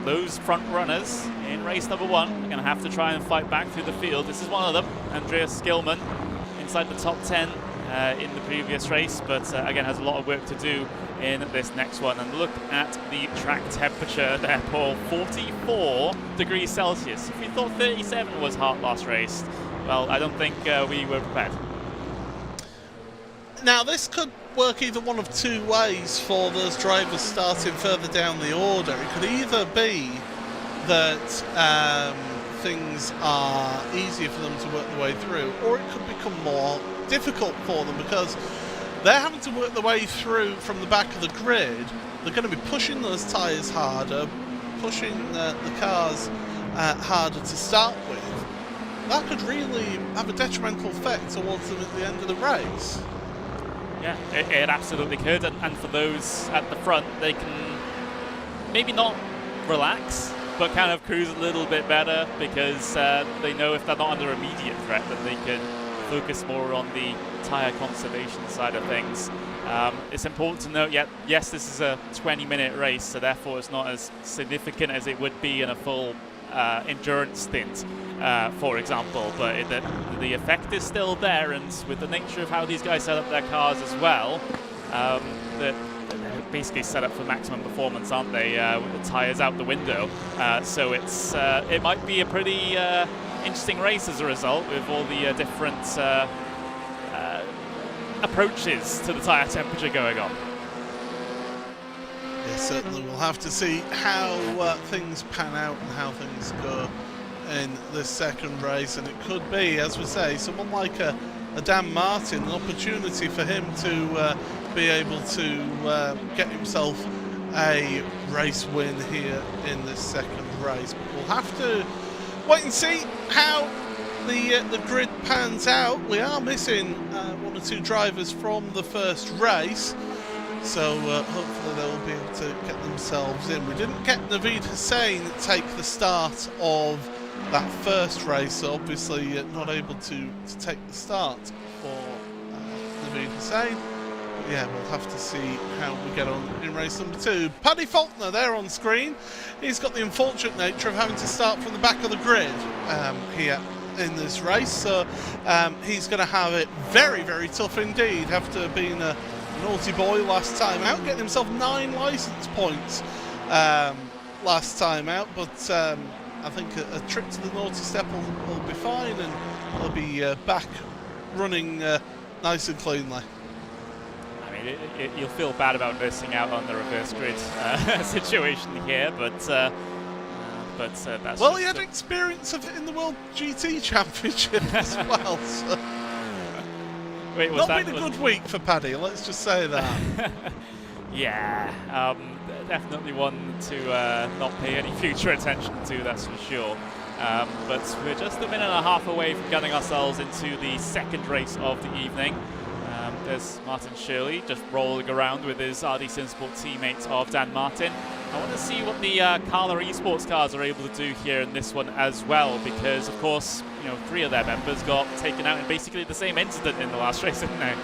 those front runners in race number 1 are going to have to try and fight back through the field. This is one of them, Andreas Skillman, inside the top 10 in the previous race, but again has a lot of work to do in this next one. And look at the track temperature there, Paul, 44 degrees Celsius. If we thought 37 was hot last race, well, I don't think we were prepared. Now this could work either one of two ways for those drivers starting further down the order. It could either be that things are easier for them to work their way through, or it could become more difficult for them because they're having to work their way through from the back of the grid. They're going to be pushing those tyres harder, pushing the cars harder to start with. That could really have a detrimental effect towards them at the end of the race. Yeah, it absolutely could, and for those at the front, they can maybe not relax, but kind of cruise a little bit better because they know if they're not under immediate threat, that they can focus more on the tyre conservation side of things. It's important to note, yes, this is a 20-minute race, so therefore it's not as significant as it would be in a full endurance stint, for example, but the effect is still there, and with the nature of how these guys set up their cars as well, they're basically set up for maximum performance, aren't they, with the tyres out the window. So it might be a pretty interesting race as a result, with all the different approaches to the tyre temperature going on. Yeah, certainly we'll have to see how things pan out and how things go in this second race, and it could be, as we say, someone like a Dan Martin, an opportunity for him to be able to get himself a race win here in this second race. But we'll have to wait and see how the grid pans out. We are missing one or two drivers from the first race, so hopefully they'll be able to get themselves in. We didn't get Naveed Hussain take the start of that first race, so obviously not able to take the start for Naveed Hussain. But yeah, we'll have to see how we get on in race number 2. Paddy Faulkner there on screen. He's got the unfortunate nature of having to start from the back of the grid here in this race, so he's going to have it very, very tough indeed after being a naughty boy last time out, getting himself 9 licence points last time out, but I think a trip to the naughty step will be fine, and he'll be back running nice and cleanly. I mean, you'll feel bad about missing out on the reverse grid situation here, but that's well, he had experience of it in the World GT Championship as well. So. Wait, not been a good week for Paddy, let's just say that. Yeah, definitely one to not pay any future attention to, that's for sure. But we're just a minute and a half away from getting ourselves into the second race of the evening. There's Martin Shirley just rolling around with his RD Simsport teammates of Dan Martin. I want to see what the Carla Esports cars are able to do here in this one as well, because of course, 3 of their members got taken out in basically the same incident in the last race, didn't they?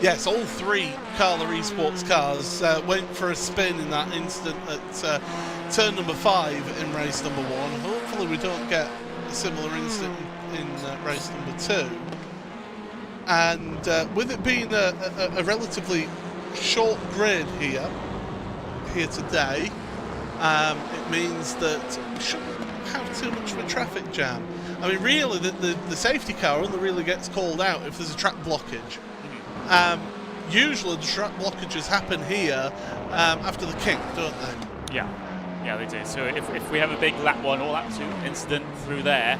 Yes, all 3 Carla Esports cars went for a spin in that incident at turn number 5 in race number 1. Hopefully we don't get a similar incident in race number 2. And with it being a relatively short grid here today, it means that we shouldn't have too much of a traffic jam. I mean, really, the safety car only really gets called out if there's a track blockage. Usually the track blockages happen here after the kink, don't they? Yeah, they do. So if we have a big lap 1 or lap 2 incident through there,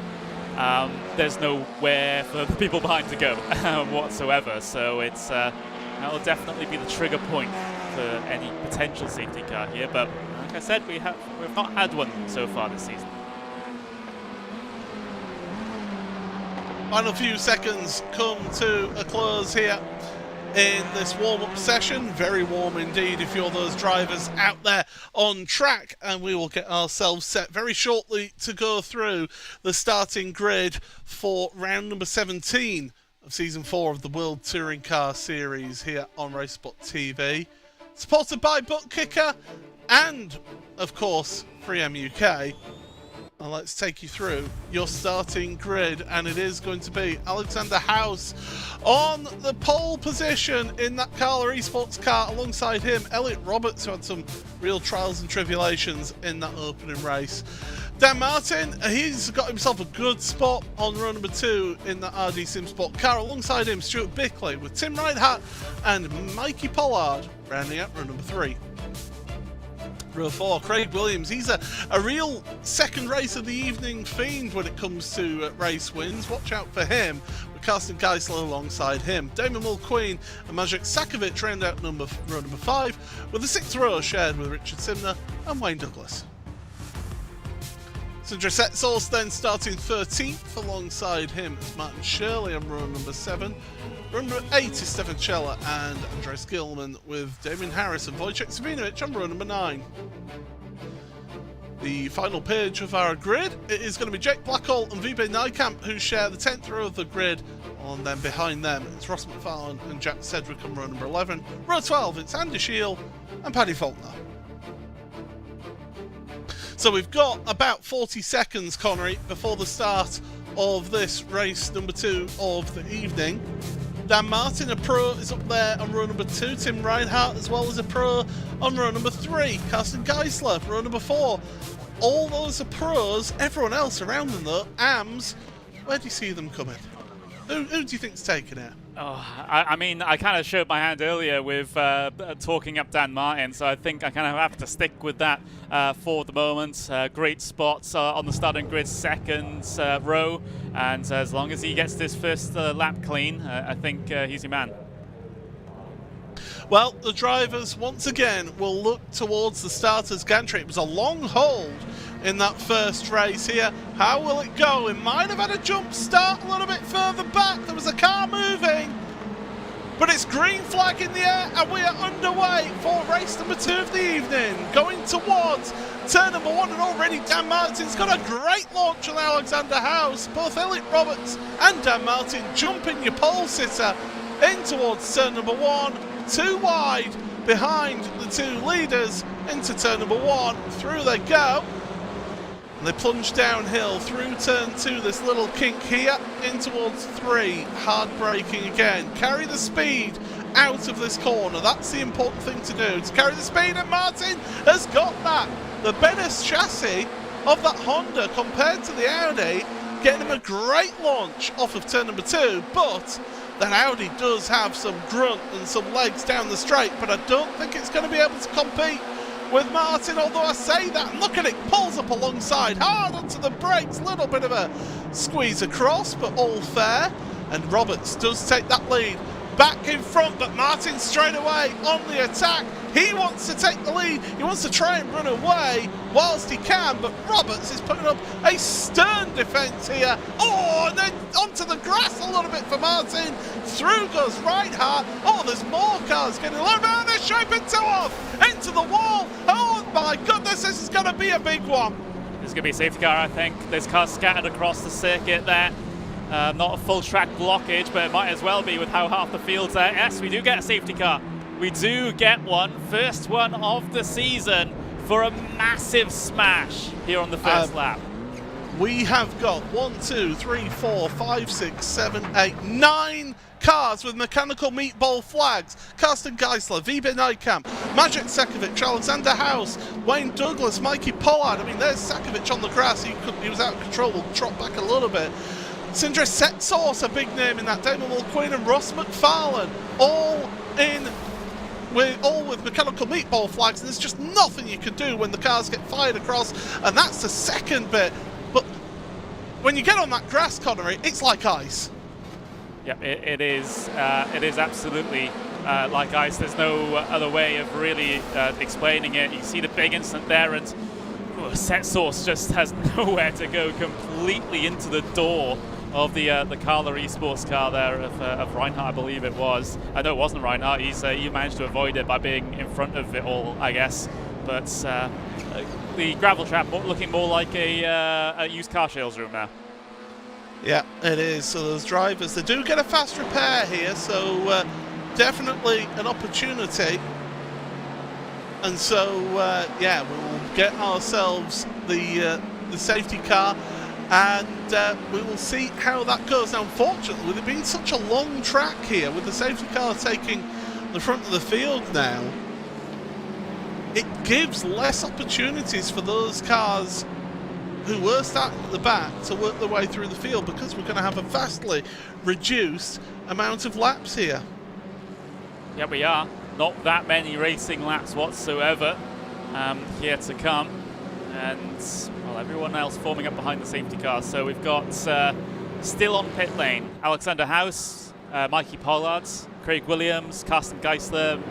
there's nowhere for the people behind to go whatsoever. So that'll definitely be the trigger point for any potential safety car here. But like I said, we've not had one so far this season. Final few seconds come to a close here in this warm-up session. Very warm indeed if you're those drivers out there on track, and we will get ourselves set very shortly to go through the starting grid for round number 17 of season 4 of the World Touring Car Series here on RaceSpotTV, supported by ButtKicker and of course 3M UK. And let's take you through your starting grid, and it is going to be Alexander House on the pole position in that Carla Esports car. Alongside him, Elliot Roberts, who had some real trials and tribulations in that opening race. Dan Martin, he's got himself a good spot on row number 2 in the RD Simsport car. Alongside him, Stuart Bickley with Tim Ridehat and Mikey Pollard rounding out row number 3. Row 4, Craig Williams. He's a real second race of the evening fiend when it comes to race wins. Watch out for him, with Carsten Geisler alongside him. Damon Mulqueen and Maciej Sakovic round out row number 5, with the 6th row shared with Richard Simner and Wayne Douglas. Sindre Setsource then starting 13th, alongside him is Martin Shirley on row number 7. Row number 8 is Stefan Scheller and Andres Gilman, with Damien Harris and Wojciech Savinovic on row number 9. The final page of our grid, it is going to be Jake Blackall and Wiebe Nijkamp who share the 10th row of the grid, and then behind them it's Ross McFarlane and Jack Sedgwick on row number 11. Row 12 it's Andy Shield and Paddy Faulkner. So we've got about 40 seconds, Connery, before the start of this race number 2 of the evening. Dan Martin, a pro, is up there on row number 2. Tim Reinhardt, as well as a pro, on row number 3. Carsten Geisler, row number 4. All those are pros. Everyone else around them, though, AMs, where do you see them coming? Who do you think's taking it? Oh, I mean, I kind of showed my hand earlier with talking up Dan Martin, so I think I kind of have to stick with that for the moment. Great spots on the starting grid, second row, and as long as he gets this first lap clean, I think he's your man. Well, the drivers, once again, will look towards the starter's gantry. It was a long hold in that first race here. How will it go? It might have had a jump start a little bit further back. There was a car moving, but it's green flag in the air, and we are underway for race number 2 of the evening. Going towards turn number 1, and already Dan Martin's got a great launch on Alexander House. Both Elliot Roberts and Dan Martin jumping your pole sitter in towards turn number 1. 2 wide behind the 2 leaders into turn number 1. Through they go. And they plunge downhill through turn 2, this little kink here, in towards 3. Hard braking again. Carry the speed out of this corner. That's the important thing to do, to carry the speed, and Martin has got that. The better chassis of that Honda compared to the Audi, getting him a great launch off of turn number 2, but that Audi does have some grunt and some legs down the straight, but I don't think it's going to be able to compete with Martin, although I say that, and look at it, pulls up alongside, hard onto the brakes, little bit of a squeeze across, but all fair, and Roberts does take that lead back in front, but Martin straight away on the attack. He wants to take the lead, he wants to try and run away whilst he can, but Roberts is putting up a stern defence here. Oh, and then onto the grass a little bit for Martin. Through goes Reinhardt. Oh, there's more cars getting low. No, they're shaping two off into the wall. Oh my goodness, this is going to be a big one. There's going to be a safety car, I think. There's cars scattered across the circuit there. Not a full track blockage, but it might as well be with how half the field's there. Yes, we do get a safety car. We do get one. First one of the season for a massive smash here on the first lap. We have got 1, 2, 3, 4, 5, 6, 7, 8, 9 cars with mechanical meatball flags. Carsten Geisler, Wiebe Nijkamp, Maciej Sakovic, Alexander House, Wayne Douglas, Mikey Pollard. I mean, there's Sakovic on the grass. He was out of control. We'll trot back a little bit. Sindre Setsource, a big name in that. Damon Mulqueen and Ross McFarlane, all with mechanical meatball flags, and there's just nothing you can do when the cars get fired across, and that's the second bit. But when you get on that grass, Connery, it's like ice. Yep, it is absolutely like ice. There's no other way of really explaining it. You see the big incident there, and Setsource just has nowhere to go, completely into the door of the Carla Esports car there of Reinhardt, I believe it was. I know it wasn't Reinhardt. He managed to avoid it by being in front of it all, I guess. But the gravel trap looking more like a used car sales room now. Yeah, it is. So those drivers, they do get a fast repair here, so definitely an opportunity. And so, yeah, we'll get ourselves the safety car, and we will see how that goes. Now, unfortunately, with it being such a long track here, with the safety car taking the front of the field now, it gives less opportunities for those cars who were starting at the back to work their way through the field, because we're going to have a vastly reduced amount of laps here. Yeah, we are. Not that many racing laps whatsoever. here to come. And, well, everyone else forming up behind the safety car. So we've got still on pit lane, Alexander House, Mikey Pollard, Craig Williams, Carsten Geisler,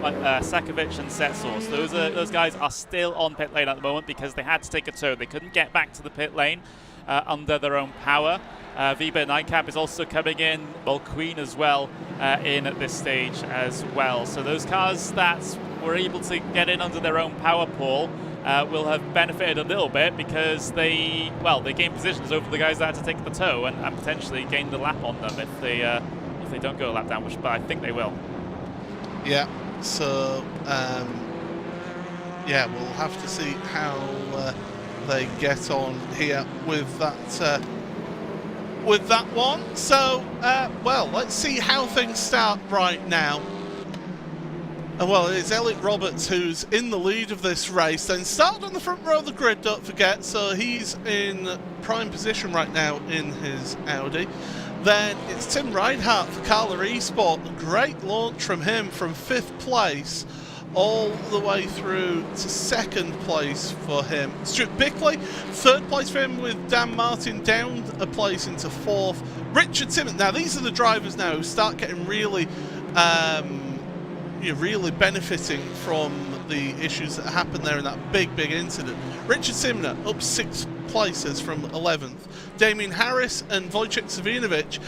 Sakovic and Setsource. Those guys are still on pit lane at the moment because they had to take a tow. They couldn't get back to the pit lane under their own power. Viva Nightcap is also coming in, well, Queen as well in at this stage as well. So those cars that were able to get in under their own power pool will have benefited a little bit because they gained positions over the guys that had to take the tow and potentially gain the lap on them if they don't go a lap down, but I think they will. Yeah, so yeah, we'll have to see how they get on here with that one. So well, let's see how things start right now. Well, it's Elliot Roberts who's in the lead of this race. Then started on the front row of the grid, don't forget, so he's in prime position right now in his Audi. Then it's Tim Reinhardt for Carla Esport. A great launch from him from 5th place all the way through to 2nd place for him. Stuart Bickley, 3rd place for him with Dan Martin down a place into 4th. Richard Simmons. Now these are the drivers now who start getting really really benefiting from the issues that happened there in that big incident. Richard Simner up 6 places from 11th. Damien Harris and Wojciech Savinovic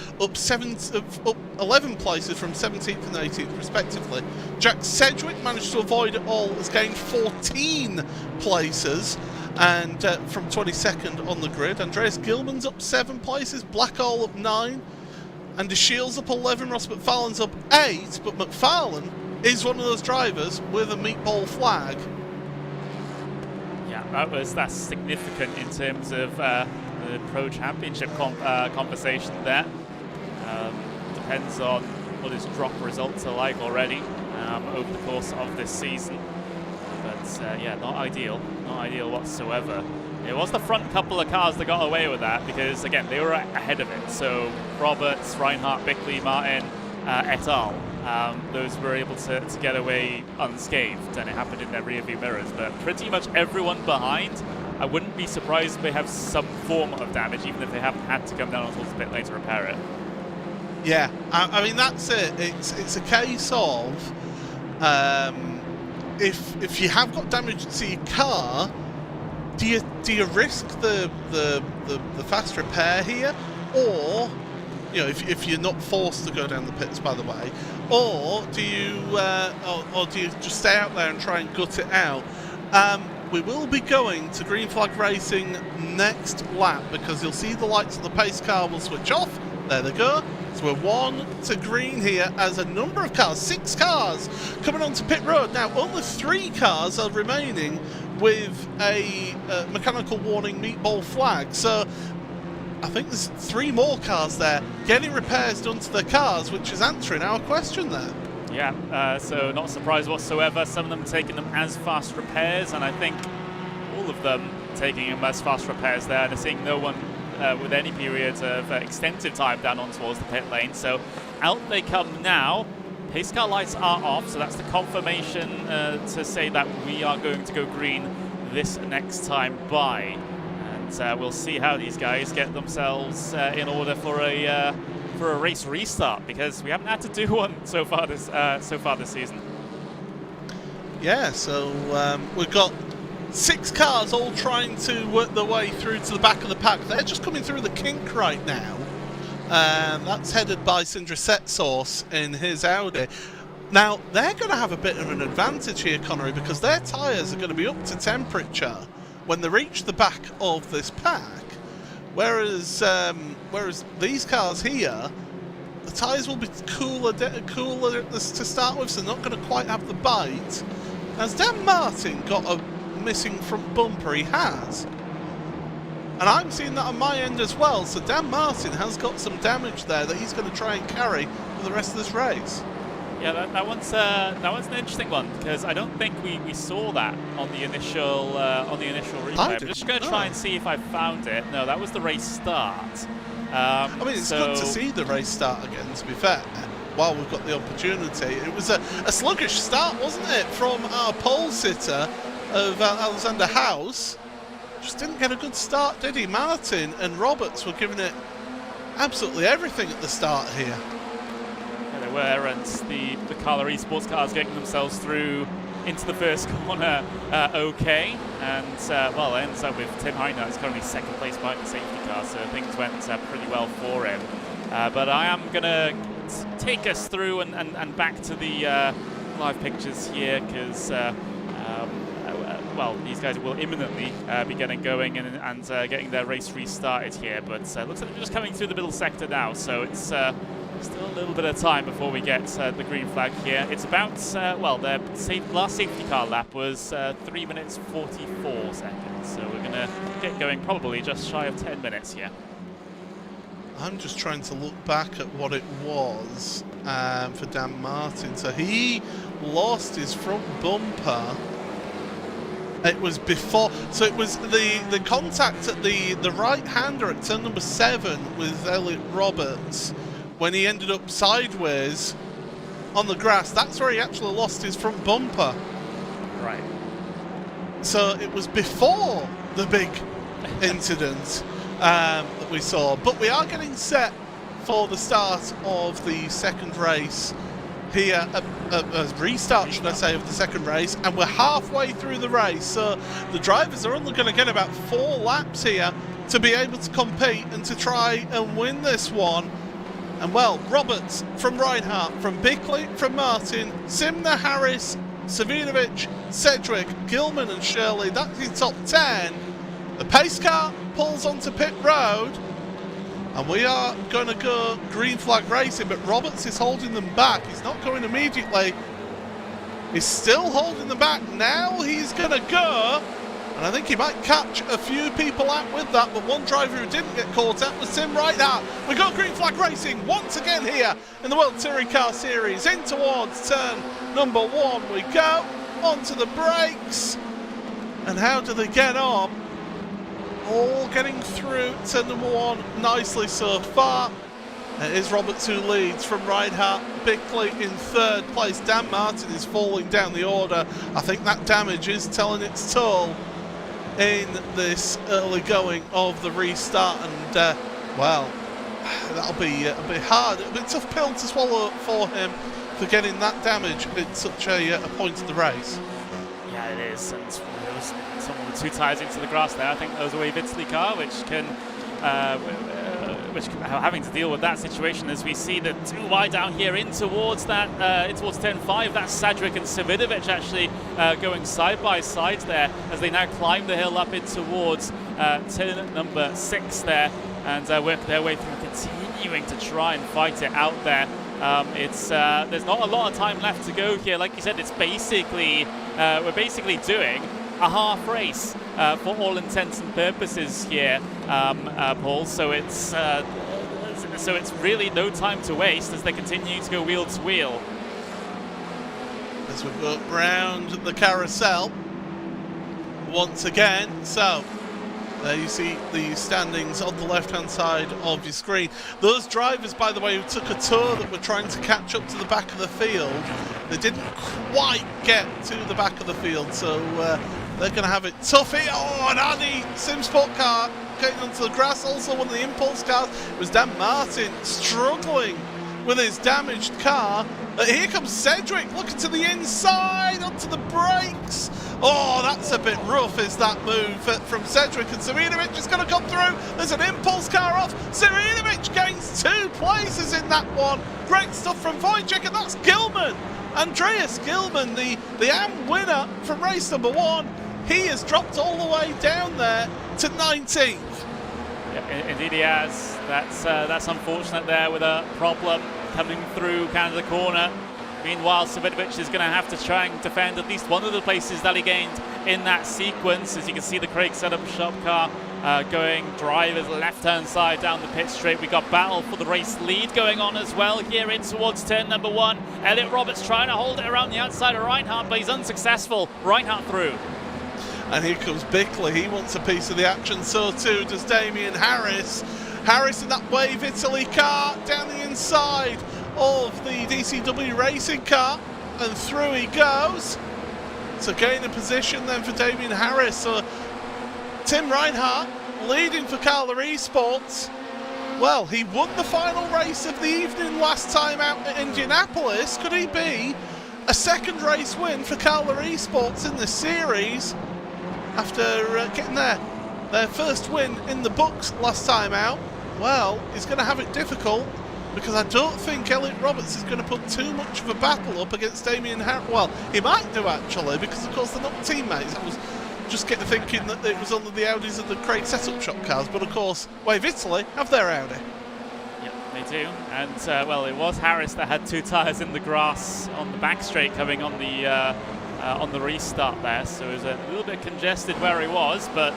up 11 places from 17th and 18th respectively. Jack Sedgwick managed to avoid it all, has gained 14 places and from 22nd on the grid. Andreas Gilman's up 7 places, Blackall up 9, Andy Shields up 11, Ross McFarlane's up 8, but McFarlane is one of those drivers with a meatball flag. Yeah, that's significant in terms of the Pro Championship conversation there. Depends on what his drop results are like already over the course of this season. But yeah, not ideal whatsoever. It was the front couple of cars that got away with that because, again, they were ahead of it. So Roberts, Reinhardt, Bickley, Martin, et al. Those were able to get away unscathed, and it happened in their rear view mirrors. But pretty much everyone behind, I wouldn't be surprised if they have some form of damage, even if they haven't had to come down onto the pit lane to repair it. Yeah, I mean that's it. It's a case of if you have got damage to your car, do you risk the fast repair here, or if you're not forced to go down the pits, by the way, or do you just stay out there and try and gut it out? We will be going to green flag racing next lap because you'll see the lights on the pace car will switch off. There they go. So we're 1 to green here as a number of cars, 6 cars coming onto pit road. Now only 3 cars are remaining with a mechanical warning meatball flag. So I think there's 3 more cars there getting repairs done to their cars, which is answering our question there. Yeah, so not surprised whatsoever. Some of them taking them as fast repairs, and I think all of them taking them as fast repairs there. They're seeing no one with any periods of extensive time down on towards the pit lane. So out they come now. Pace car lights are off, so that's the confirmation to say that we are going to go green this next time by. And we'll see how these guys get themselves in order for a race restart, because we haven't had to do one so far this season. Yeah, so we've got 6 cars all trying to work their way through to the back of the pack. They're just coming through the kink right now. That's headed by Sindre Setsource in his Audi. Now, they're going to have a bit of an advantage here, Connery, because their tyres are going to be up to temperature when they reach the back of this pack. Whereas these cars here, the tyres will be cooler to start with, so they're not going to quite have the bite. Has Dan Martin got a missing front bumper? He has. And I'm seeing that on my end as well, so Dan Martin has got some damage there that he's going to try and carry for the rest of this race. Yeah, that one's an interesting one, because I don't think we saw that on the initial replay. I'm just going to try and see if I found it. No, that was the race start. I mean, it's good to see the race start again, to be fair, while we've got the opportunity. It was a sluggish start, wasn't it, from our pole sitter. of Alexander House. Just didn't get a good start, did he? Martin and Roberts were giving it absolutely everything at the start here. Yeah, they were, and the Carla Esports cars getting themselves through into the first corner okay, and well, ends up with Tim Heiner. It's currently second place behind the safety car, so things went pretty well for him. But I am going to take us through and back to the live pictures here, because well, these guys will imminently be getting going and getting their race restarted here, but looks like they're just coming through the middle sector now, so it's still a little bit of time before we get the green flag here. It's about, well, their last safety car lap was 3 minutes 44 seconds, so we're going to get going probably just shy of 10 minutes here. I'm just trying to look back at what it was for Dan Martin. So he lost his front bumper. It was before, so it was the contact at the right-hander at turn number 7 with Elliot Roberts, when he ended up sideways on the grass. That's where he actually lost his front bumper. Right. So it was before the big incident that we saw. But we are getting set for the start of the second race here, a restart, should I say, of the second race, and we're halfway through the race, so the drivers are only going to get about 4 laps here to be able to compete and to try and win this one. And well, Roberts from Reinhardt, from Bickley, from Martin, Simner, Harris, Savinovic, Sedgwick, Gilman and Shirley, that's your top 10. The pace car pulls onto pit road, and we are going to go green flag racing, but Roberts is holding them back. He's not going immediately. He's still holding them back. Now he's going to go, and I think he might catch a few people out with that, but one driver who didn't get caught out was Tim Reinhardt. We got green flag racing once again here in the World Touring Car Series. In towards turn number 1 we go, onto the brakes, and how do they get on? All getting through turn number 1 nicely so far. It is Roberts who leads from Reinhardt. Bickley in 3rd place. Dan Martin is falling down the order. I think that damage is telling its toll in this early going of the restart, and well, that'll be a bit hard. It'll be a tough pill to swallow for him for getting that damage at such a point in the race. Yeah, it is, and someone with 2 tyres into the grass there. I think that was a Wave Italy car, which having to deal with that situation as we see the 2 wide down here in towards that, in towards turn 5. That's Sadric and Savinovic actually going side by side there as they now climb the hill up in towards turn number 6 there, and work their way through, continuing to try and fight it out there. There's not a lot of time left to go here. Like you said, it's basically we're basically doing a half race for all intents and purposes here, Paul. So it's really no time to waste as they continue to go wheel to wheel. As we go round the carousel once again, so there you see the standings on the left-hand side of your screen. Those drivers, by the way, who took a tour that were trying to catch up to the back of the field, they didn't quite get to the back of the field, so they're going to have it tough here. Oh, an Audi Sim Sport car getting onto the grass. Also one of the Impulse cars. It was Dan Martin struggling with his damaged car. Here comes Sedgwick looking to the inside, onto the brakes. Oh, that's a bit rough, is that move from Sedgwick, and Savinovic is going to come through. There's an Impulse car off. Savinovic gains 2 places in that one. Great stuff from Wojciech, and that's Gilman. Andreas Gilman, the AM winner from race number 1. He has dropped all the way down there to 19th. Yeah, indeed he has. That's unfortunate there, with a problem coming through Canada corner. Meanwhile, Savinovic is going to have to try and defend at least one of the places that he gained in that sequence. As you can see, the Craig setup shop car going drivers left-hand side down the pit straight. We got battle for the race lead going on as well here in towards turn number 1. Elliot Roberts trying to hold it around the outside of Reinhardt, but he's unsuccessful. Reinhardt through. And here comes Bickley. He wants a piece of the action. So too does Damien Harris. Harris in that Wave Italy car down the inside of the DCW racing car, and through he goes. to gain a position then for Damien Harris. So Tim Reinhardt leading for Carla Esports. Well, he won the final race of the evening last time out at Indianapolis. Could he be a second race win for Carla Esports in this series after getting their first win in the books last time out? Well, he's going to have it difficult, because I don't think Elliot Roberts is going to put too much of a battle up against Damien Harris. Well, he might do actually, because of course they're not teammates. I was just thinking that it was only the Audis of the Craig Setup Shop cars, but of course Wave Italy have their Audi. Yep, they do. And well, it was Harris that had 2 tyres in the grass on the back straight coming on the restart there, so it was a little bit congested where he was, but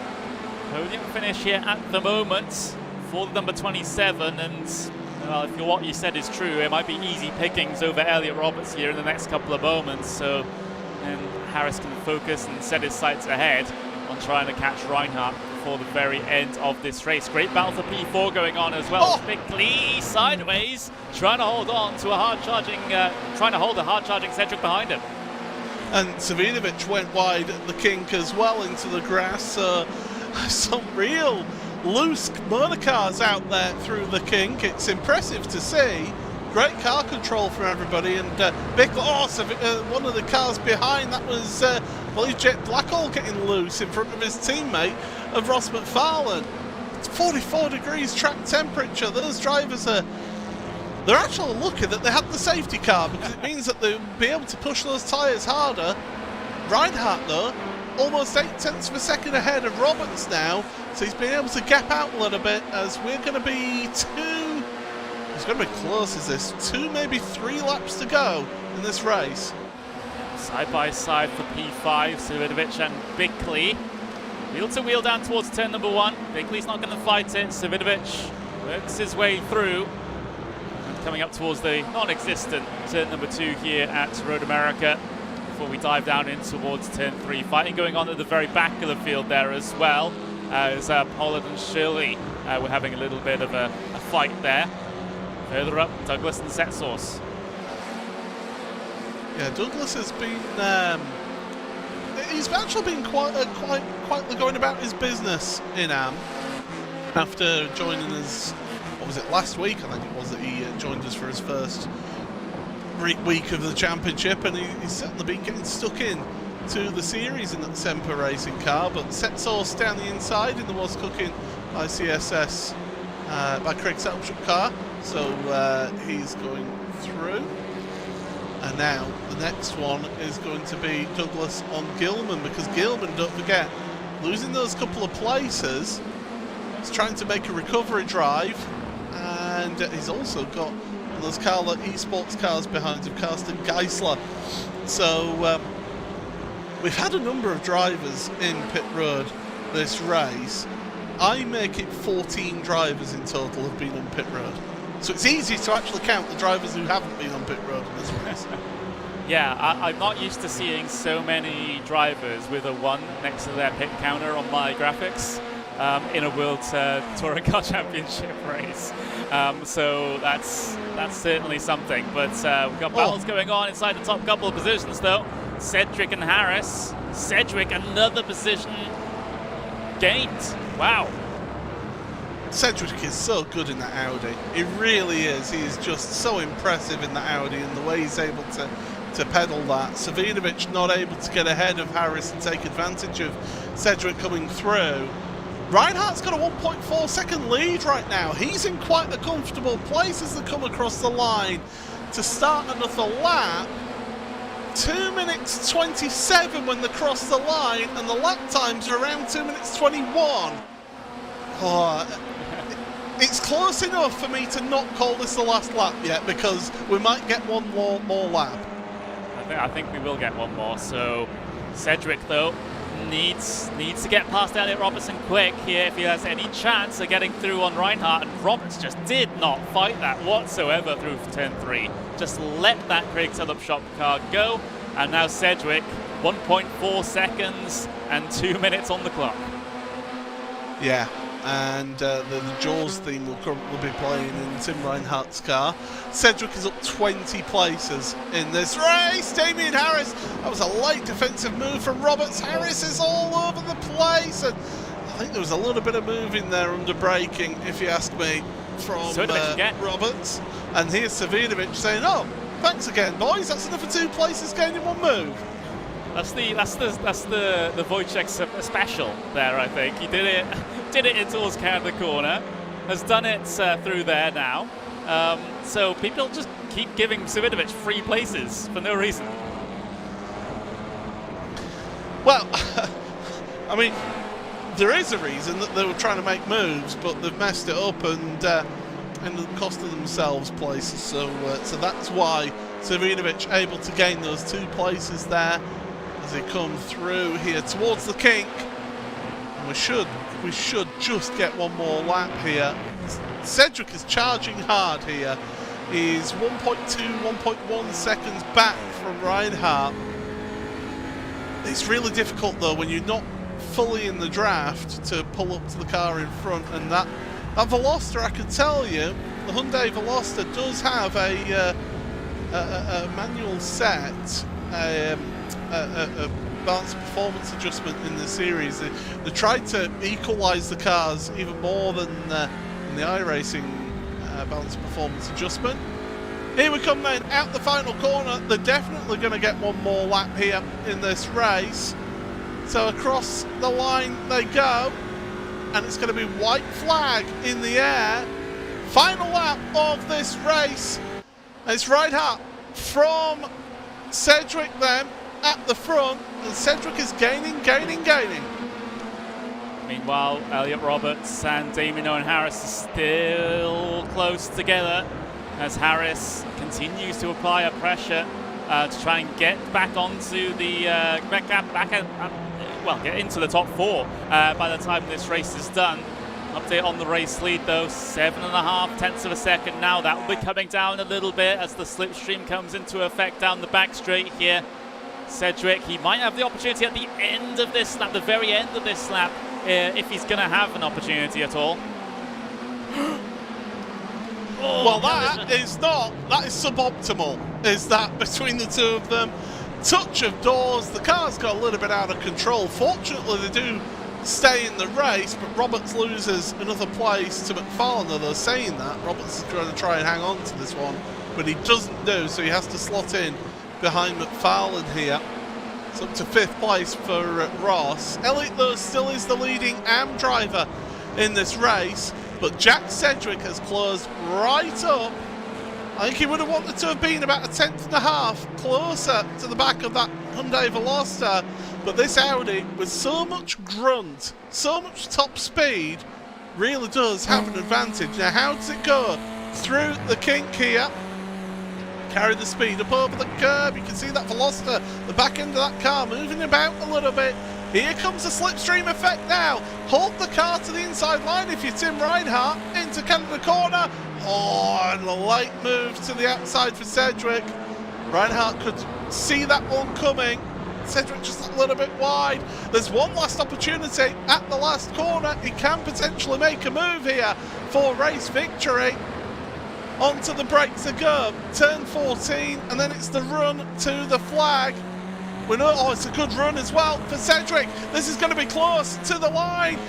podium finish here at the moment for the number 27, and well, if what you said is true, it might be easy pickings over Elliot Roberts here in the next couple of moments, so then Harris can focus and set his sights ahead on trying to catch Reinhardt before the very end of this race. Great battle for P4 going on as well. Quickly sideways, trying to hold on to a hard-charging, Cedric behind him. And Savinovic went wide at the kink as well into the grass, so some real loose motorcars out there through the kink. It's impressive to see. Great car control from everybody, and one of the cars behind, that was Jet Blackall getting loose in front of his teammate of Ross McFarlane. It's 44 degrees track temperature. Those drivers they're actually lucky that they had the safety car, because it means that they'll be able to push those tyres harder. Reinhardt though, almost 0.8 of a second ahead of Roberts now, so he's been able to gap out a little bit, as we're going to be it's going to be close as this, 2 maybe 3 laps to go in this race. Side by side for P5, Savinovic and Bickley. Wheel to wheel down towards turn number 1. Bickley's not going to fight it. Savinovic works his way through. And coming up towards the non-existent turn number 2 here at Road America before we dive down in towards turn 3. Fighting going on at the very back of the field there as well, as Pollard and Shirley were having a little bit of a fight there. Further up, Douglas and Setsource. Yeah, Douglas has been he's actually been quietly going about his business in AM after joining us. What was it, last week? I think it was that he joined us for his first week of the championship, and he's certainly been getting stuck in to the series in that Semper racing car. But Setsource down the inside in the Was Cooking by CSS by Craig Selchuk car, so he's going through. And now the next one is going to be Douglas on Gilman, because Gilman, don't forget, losing those couple of places, he's trying to make a recovery drive, and he's also got those Carla Esports cars behind him, Karsten Geisler. So we've had a number of drivers in pit road this race. I make it 14 drivers in total have been on pit road. So it's easy to actually count the drivers who haven't been on pit road in this race. Yeah, I'm not used to seeing so many drivers with a 1 next to their pit counter on my graphics in a World Touring Car Championship race. So that's certainly something. But we've got battles going on inside the top couple of positions though. Cedric and Harris. Cedric, another position gained. Wow. Cedric is so good in that Audi. He really is. He is just so impressive in that Audi, and the way he's able to pedal that. Savinovic not able to get ahead of Harris and take advantage of Cedric coming through. Reinhardt's got a 1.4 second lead right now. He's in quite a comfortable place as they come across the line to start another lap. 2 minutes 27 when they cross the line, and the lap times are around 2 minutes 21. Oh, it's close enough for me to not call this the last lap yet, because we might get one more lap. I think we will get one more. So Cedric though needs to get past Elliot Robertson quick here if he has any chance of getting through on Reinhardt, and Roberts just did not fight that whatsoever through turn 3. Just let that Craig Setup Shop car go, and now Cedric 1.4 seconds and 2 minutes on the clock. Yeah, and the Jaws theme will currently be playing in Tim Reinhardt's car. Cedric is up 20 places in this race. Damien Harris, that was a late defensive move from Roberts. Harris is all over the place, and I think there was a little bit of moving there under braking, if you ask me, from Roberts. And here's Savinovic saying, "Oh, thanks again, boys. That's another 2 places gained in 1 move." That's the Wojciech special there. I think he did it in towards the corner, has done it through there now. So people just keep giving Savinovic 3 places for no reason. Well, I mean, there is a reason that they were trying to make moves, but they've messed it up and ended up costing themselves places. So that's why Savinovic able to gain those 2 places there as they come through here towards the kink. And we should just get 1 more lap here. Cedric is charging hard here. He's 1.2, 1.1 seconds back from Reinhardt. It's really difficult though when you're not fully in the draft to pull up to the car in front, and that Veloster, I can tell you, the Hyundai Veloster does have a manual set, a balance performance adjustment in the series. They tried to equalise the cars even more than in the iRacing balance performance adjustment. Here we come then, out the final corner. They're definitely going to get 1 more lap here in this race. So across the line they go, and it's going to be white flag in the air. Final lap of this race. It's Reinhardt from Cedric then at the front, and Cedric is gaining. Meanwhile, Elliot Roberts and Damien Owen Harris are still close together as Harris continues to apply a pressure to try and get back onto the get into the top 4 by the time this race is done. Update on the race lead though, 7.5 tenths of a second now. That will be coming down a little bit as the slipstream comes into effect down the back straight here. Cedric, he might have the opportunity at the end of this lap, the very end of this lap, if he's going to have an opportunity at all. Well, that is suboptimal, is that, between the 2 of them. Touch of doors, the car's got a little bit out of control. Fortunately, they do stay in the race, but Roberts loses another place to McFarlane, although saying that, Roberts is going to try and hang on to this one, but he doesn't do, so he has to slot in behind McFarlane here. It's up to 5th place for Ross. Elliott, though, still is the leading AM driver in this race, but Jack Cedric has closed right up. I think he would have wanted to have been about 1.5 tenths closer to the back of that Hyundai Veloster, but this Audi, with so much grunt, so much top speed, really does have an advantage. Now, how does it go? Through the kink here. Carry the speed up over the curb. You can see that Veloster, the back end of that car, moving about a little bit. Here comes the slipstream effect now. Hold the car to the inside line if you're Tim Reinhardt, into Canada corner. Oh, and the late move to the outside for Cedric. Reinhardt could see that one coming. Cedric just a little bit wide. There's one last opportunity at the last corner. He can potentially make a move here for race victory. Onto the brakes to go. Turn 14, and then it's the run to the flag. We know, oh, it's a good run as well for Cedric. This is going to be close to the line.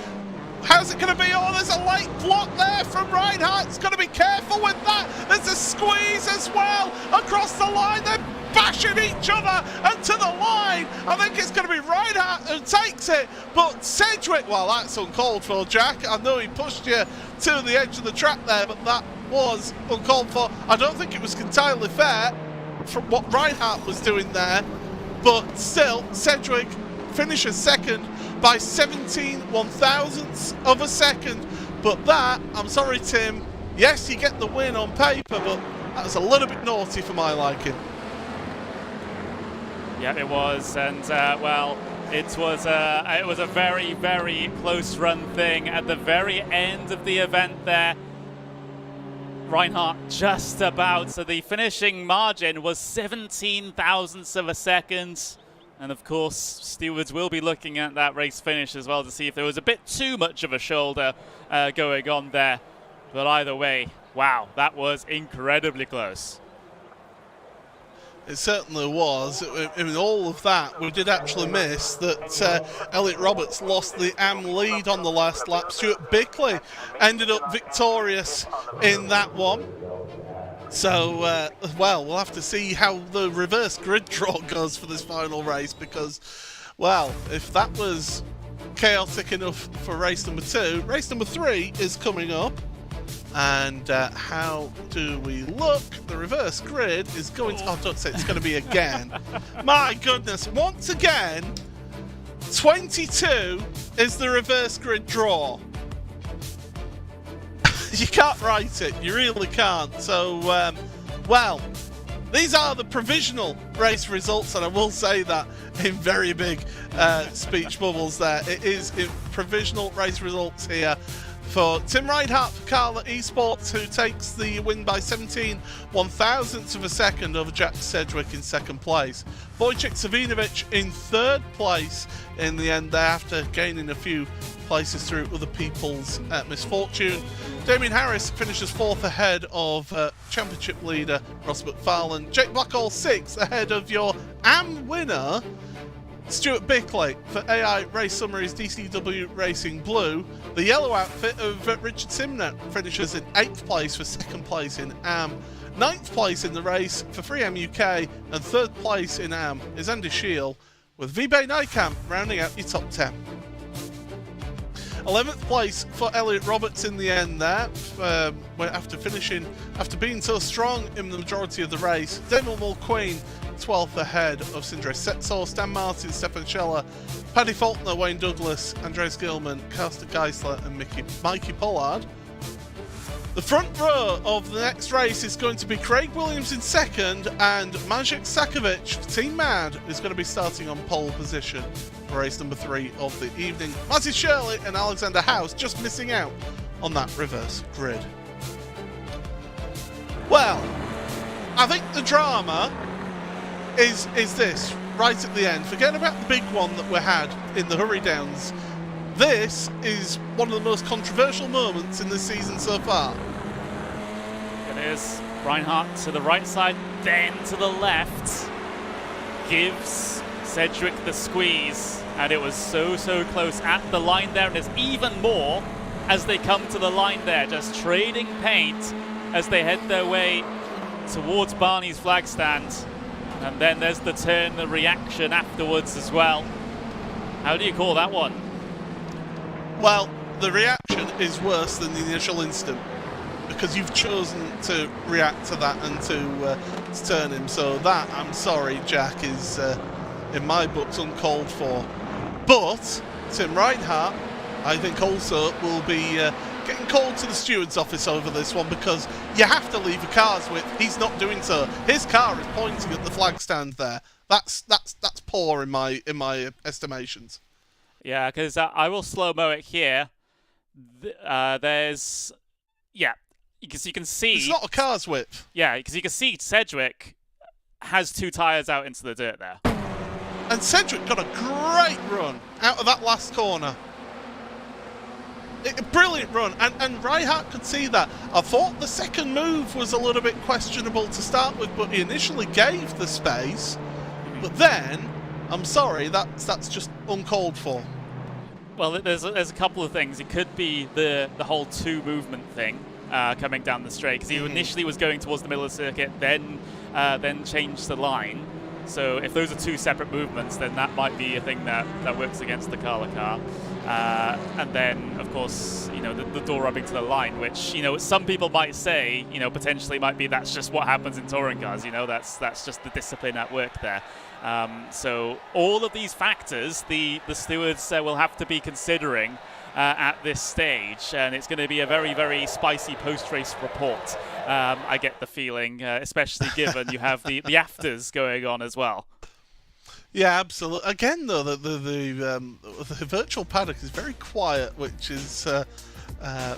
How's it going to be? Oh, there's a late block there from Reinhardt. He's got to be careful with that. There's a squeeze as well across the line. They're bashing each other and to the line. I think it's going to be Reinhardt who takes it. But Cedric, well, that's uncalled for, Jack. I know he pushed you to the edge of the track there, but that was uncalled for. I don't think it was entirely fair from what Reinhardt was doing there. But still, Cedric finishes second by 17 1/1000ths of a second. But that, I'm sorry, Tim, yes, you get the win on paper, but that was a little bit naughty for my liking. Yeah, it was, and well, it was a very, very close run thing at the very end of the event there. Reinhardt just about, so the finishing margin was 17 thousandths of a second. And of course, stewards will be looking at that race finish as well to see if there was a bit too much of a shoulder going on there. But either way, wow, that was incredibly close. It certainly was. In all of that, we did actually miss that Elliot Roberts lost the AM lead on the last lap. Stuart Bickley ended up victorious in that one. So, well, we'll have to see how the reverse grid draw goes for this final race because, well, if that was chaotic enough for race number 2, race number 3 is coming up. And how do we look? The reverse grid is going to... Oh, don't say it's going to be again. My goodness. Once again, 22 is the reverse grid draw. You can't write it. You really can't. So, well, these are the provisional race results, and I will say that in very big speech bubbles there. It is provisional race results here for Tim Reinhardt for Carla Esports, who takes the win by 17 1/1000ths of a second over Jack Sedgwick in second place. Wojciech Savinovic in third place in the end there after gaining a few places through other people's misfortune. Damien Harris finishes fourth ahead of championship leader Ross McFarlane. Jake Blackall sixth ahead of your AM winner Stuart Bickley for AI Race Summaries DCW Racing Blue. The yellow outfit of Richard Simner finishes in 8th place for second place in AM. 9th place in the race for 3M UK, and 3rd place in AM is Andy Shield, with V-Bay Nykamp rounding out your top 10. 11th place for Elliot Roberts in the end there, after being so strong in the majority of the race. Damon Mulqueen 12th ahead of Sindre Setsaw, Stan Martin, Stefan Scheller, Paddy Faulkner, Wayne Douglas, Andreas Gilman, Carsten Geisler and Mikey Pollard. The front row of the next race is going to be Craig Williams in second, and Maciej Sakovic, Team Mad, is going to be starting on pole position for race number 3 of the evening. Matty Shirley and Alexander House just missing out on that reverse grid. Well, I think the drama is this, right at the end. Forget about the big one that we had in the Hurry Downs. This is one of the most controversial moments in this season so far. It is. Reinhardt to the right side, then to the left. Gives Sedgwick the squeeze. And it was so close at the line there. And there's even more as they come to the line there. Just trading paint as they head their way towards Barney's flag stand. And then there's the turn, the reaction afterwards as well. How do you call that one? Well, the reaction is worse than the initial instant because you've chosen to react to that and to turn him. So that, I'm sorry, Jack, is in my books uncalled for. But Tim Reinhardt, I think, also will be getting called to the steward's office over this one because you have to leave a car's width. He's not doing so. His car is pointing at the flag stand there. That's poor in my estimations. Yeah, because I will slow-mo it here. There's... Yeah, because you can see... It's not a car's width. Yeah, because you can see Sedgwick has 2 tyres out into the dirt there. And Sedgwick got a great run out of that last corner. A brilliant run, and Reinhardt could see that. I thought the second move was a little bit questionable to start with, but he initially gave the space. But then, I'm sorry, that's just uncalled for. Well, there's a couple of things. It could be the whole 2 movement thing coming down the straight, because he initially was going towards the middle of the circuit, then changed the line. So if those are 2 separate movements, then that might be a thing that works against the Carla car. And then, of course, you know, the door rubbing to the line, which, you know, some people might say, you know, potentially might be that's just what happens in touring cars. You know, that's just the discipline at work there. So all of these factors, the stewards will have to be considering at this stage, and it's going to be a very spicy post-race report. I get the feeling, especially given you have the afters going on as well. Yeah, absolutely. Again, though, the virtual paddock is very quiet, which is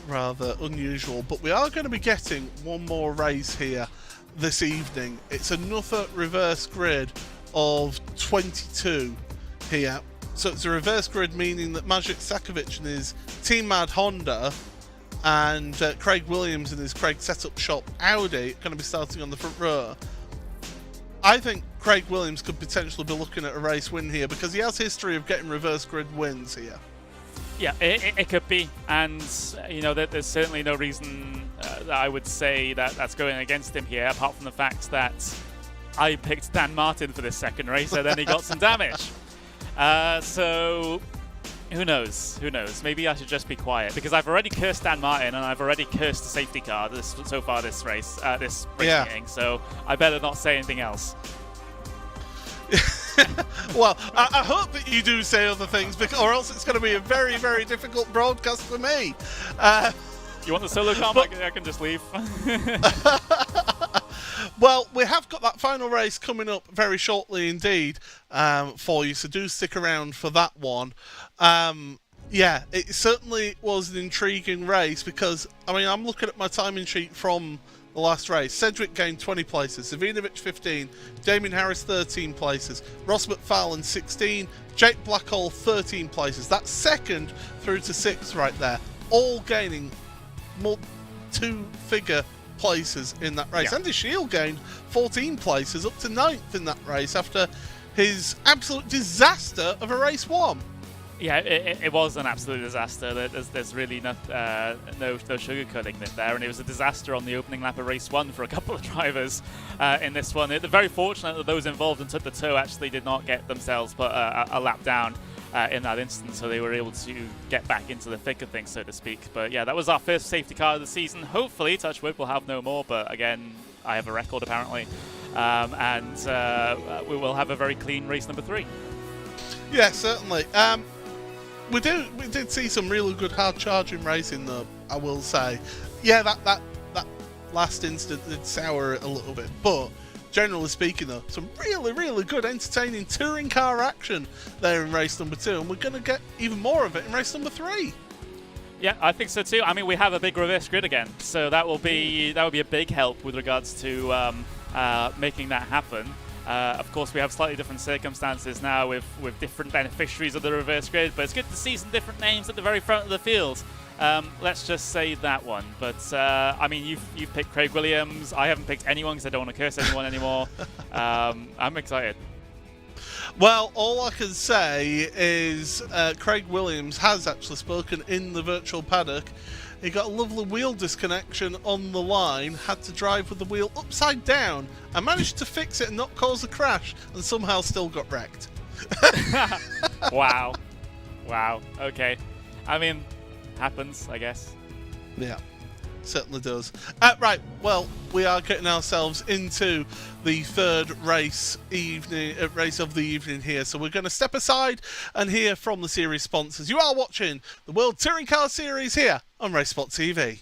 rather unusual. But we are going to be getting one more race here this evening. It's another reverse grid of 22 here. So it's a reverse grid, meaning that Maciej Sakovic and his Team Mad Honda and Craig Williams and his Craig Setup Shop Audi are going to be starting on the front row. I think Craig Williams could potentially be looking at a race win here because he has history of getting reverse grid wins here. Yeah, it could be, and you know, there's certainly no reason that I would say that that's going against him here, apart from the fact that I picked Dan Martin for this second race, and then he got some damage. So who knows? Who knows? Maybe I should just be quiet because I've already cursed Dan Martin and I've already cursed the safety car so far this race, this race meeting. So I better not say anything else. Well, I hope that you do say other things, because, or else it's going to be a very, very difficult broadcast for me. You want the solo car? I can just leave. Well, we have got that final race coming up very shortly indeed for you, so do stick around for that one. Yeah, it certainly was an intriguing race because, I mean, I'm looking at my timing sheet from the last race. Sedgwick gained 20 places, Savinovic 15, Damien Harris 13 places, Ross McFarlane 16, Jake Blackhall 13 places. That's second through to sixth right there, all gaining more two-figure places in that race. Yeah. Andy Shield gained 14 places up to 9th in that race after his absolute disaster of a race one. Yeah, it was an absolute disaster. There's really no sugarcoating it there, and it was a disaster on the opening lap of race one for a couple of drivers in this one. They're very fortunate that those involved and took the tow actually did not get themselves put a lap down in that instance, so they were able to get back into the thick of things, so to speak. But yeah, that was our first safety car of the season. Hopefully, touch wood, we'll have no more, but again, I have a record apparently, and we will have a very clean race number 3. Yeah, certainly. We did see some really good hard charging racing though, I will say. Yeah, that last instant did sour it a little bit, but generally speaking though, some really, really good entertaining touring car action there in race number 2, and we're going to get even more of it in race number 3. Yeah, I think so too. I mean, we have a big reverse grid again, so that will be a big help with regards to making that happen. Of course, we have slightly different circumstances now with different beneficiaries of the reverse grid, but it's good to see some different names at the very front of the field. Let's just say that one. But, I mean, you've picked Craig Williams. I haven't picked anyone because I don't want to curse anyone anymore. I'm excited. Well, all I can say is Craig Williams has actually spoken in the virtual paddock. He got a lovely wheel disconnection on the line, had to drive with the wheel upside down, and managed to fix it and not cause a crash, and somehow still got wrecked. Wow. Wow. Okay. I mean, happens, I guess. Yeah, certainly does. Right, well, we are getting ourselves into the third race of the evening here, so we're going to step aside and hear from the series sponsors. You are watching the World Touring Car Series here on RaceSpotTV.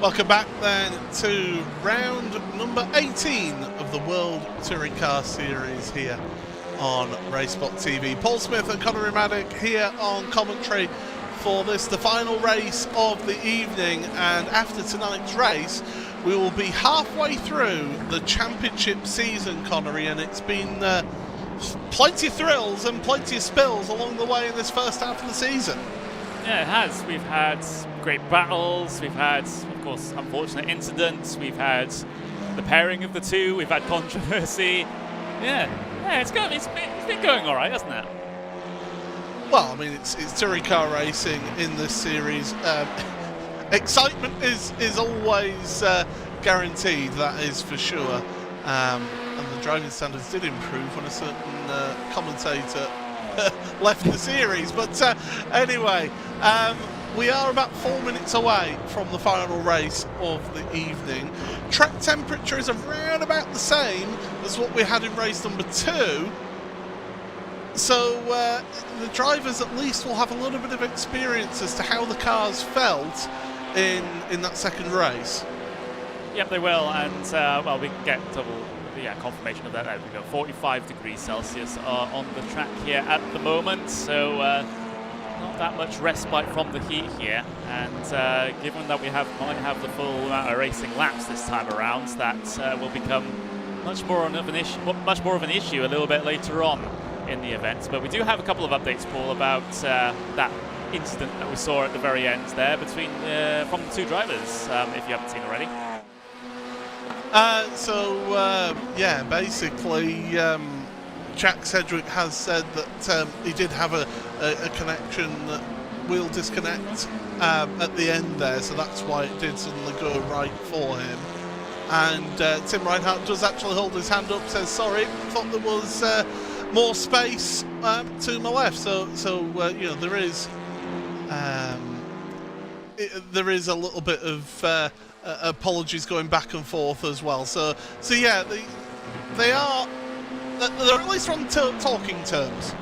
Welcome back then to round number 18 of the World Touring Car Series here on RaceSpotTV. Paul Smith and Conor Maddock here on commentary for this, the final race of the evening, and after tonight's race we will be halfway through the championship season, Connery, and it's been plenty of thrills and plenty of spills along the way in this first half of the season. Yeah, it has. We've had great battles, we've had, of course, unfortunate incidents, we've had the pairing of the two, we've had controversy. Yeah, it's been going all right, hasn't it? Well, I mean, it's touring car racing in this series. Excitement is always guaranteed, that is for sure. And the driving standards did improve when a certain commentator left the series. But anyway, we are about 4 minutes away from the final race of the evening. Track temperature is around about the same as what we had in race number 2. So the drivers at least will have a little bit of experience as to how the cars felt in that second race. Yep, they will, and well, we can get confirmation of that. There we go, 45 degrees Celsius on the track here at the moment, so not that much respite from the heat here, and given that we might have the full amount of racing laps this time around, that will become much more of an issue a little bit later on in the event. But we do have a couple of updates, Paul, about that incident that we saw at the very end there between from the two drivers, if you haven't seen already. Yeah, basically, Jack Sedgwick has said that he did have a connection wheel disconnect at the end there, so that's why it did suddenly go right for him. And Tim Reinhardt does actually hold his hand up, says sorry, thought there was more space to my left. So you know, there is a little bit of apologies going back and forth as well. So yeah, they're at least on talking terms.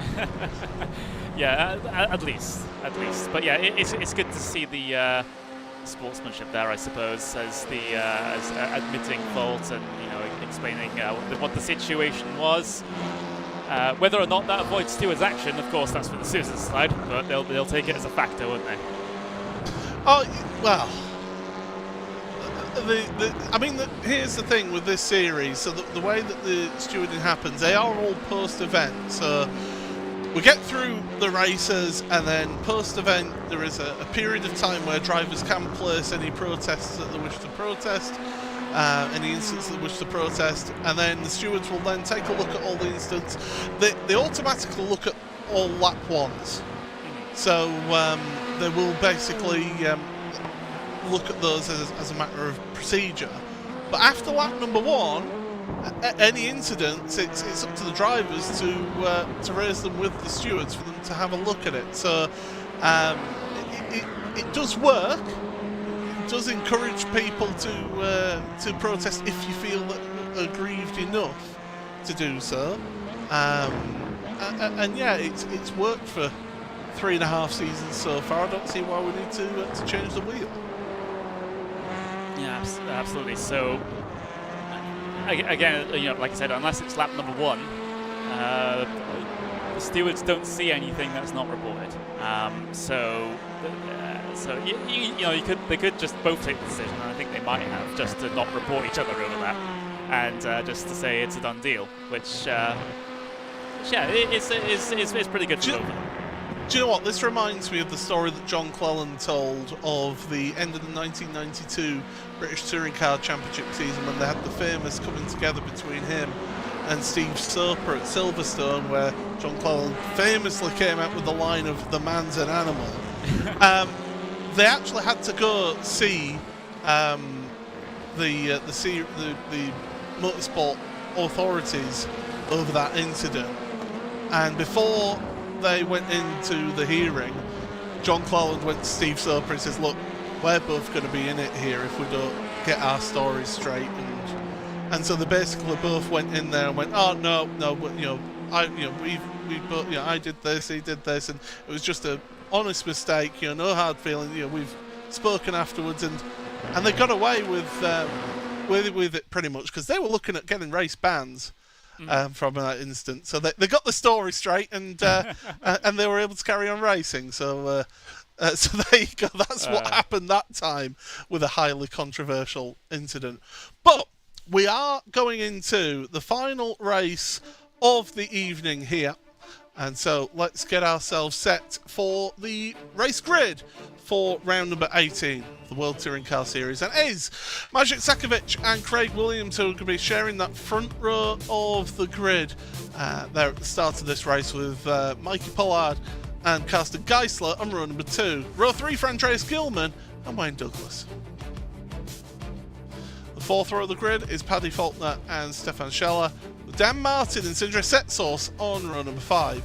Yeah, at least. But yeah, it's good to see the sportsmanship there, I suppose, as admitting fault and, you know, explaining what the situation was. Whether or not that avoids Stewart's action, of course, that's for the stewards side, but they'll take it as a factor, won't they? Oh well. I mean, here's the thing with this series. So the way that the stewarding happens, they are all post-event. So we get through the races, and then post-event there is a period of time where drivers can place any protests that they wish to protest, any incidents that they wish to protest, and then the stewards will then take a look at all the incidents. They automatically look at all lap ones. So they will basically look at those as a matter of procedure. But after lap number 1, any incidents, it's up to the drivers to raise them with the stewards for them to have a look at it. So it does work. It does encourage people to protest if you feel that aggrieved enough to do so. And yeah, it's worked for 3.5 seasons so far. I don't see why we need to change the wheel. Yeah, absolutely. So again, you know, like I said, unless it's lap number 1, the stewards don't see anything that's not reported. So you know, they could just both take the decision, and I think they might have, just to not report each other over that, and just to say it's a done deal, which yeah, it's pretty good for both of them. Do you know what? This reminds me of the story that John Cleland told of the end of the 1992 British Touring Car Championship season, when they had the famous coming together between him and Steve Soper at Silverstone, where John Cleland famously came out with the line of "the man's an animal." They actually had to go see the motorsport authorities over that incident, and before they went into the hearing, John Cleland went to Steve Soper and says, "Look, we're both going to be in it here if we don't get our stories straight." And so they basically both went in there and went, "Oh no, but, you know, we both, you know, I did this, he did this, and it was just a honest mistake. You know, no hard feelings. You know, spoken afterwards, and they got away with it pretty much, because they were looking at getting race bans from that instance. So they got the story straight, and they were able to carry on racing. So there you go. That's what happened that time with a highly controversial incident. But we are going into the final race of the evening here. And so let's get ourselves set for the race grid for round number 18 of the World Touring Car Series. And it is Maciej Sakovic and Craig Williams who are going to be sharing that front row of the grid there at the start of this race, with Mikey Pollard and Carsten Geisler on row number 2. Row 3 for Andreas Gilman and Wayne Douglas. The fourth row of the grid is Paddy Faulkner and Stefan Scheller, with Dan Martin and Sindre Setsource on row number 5.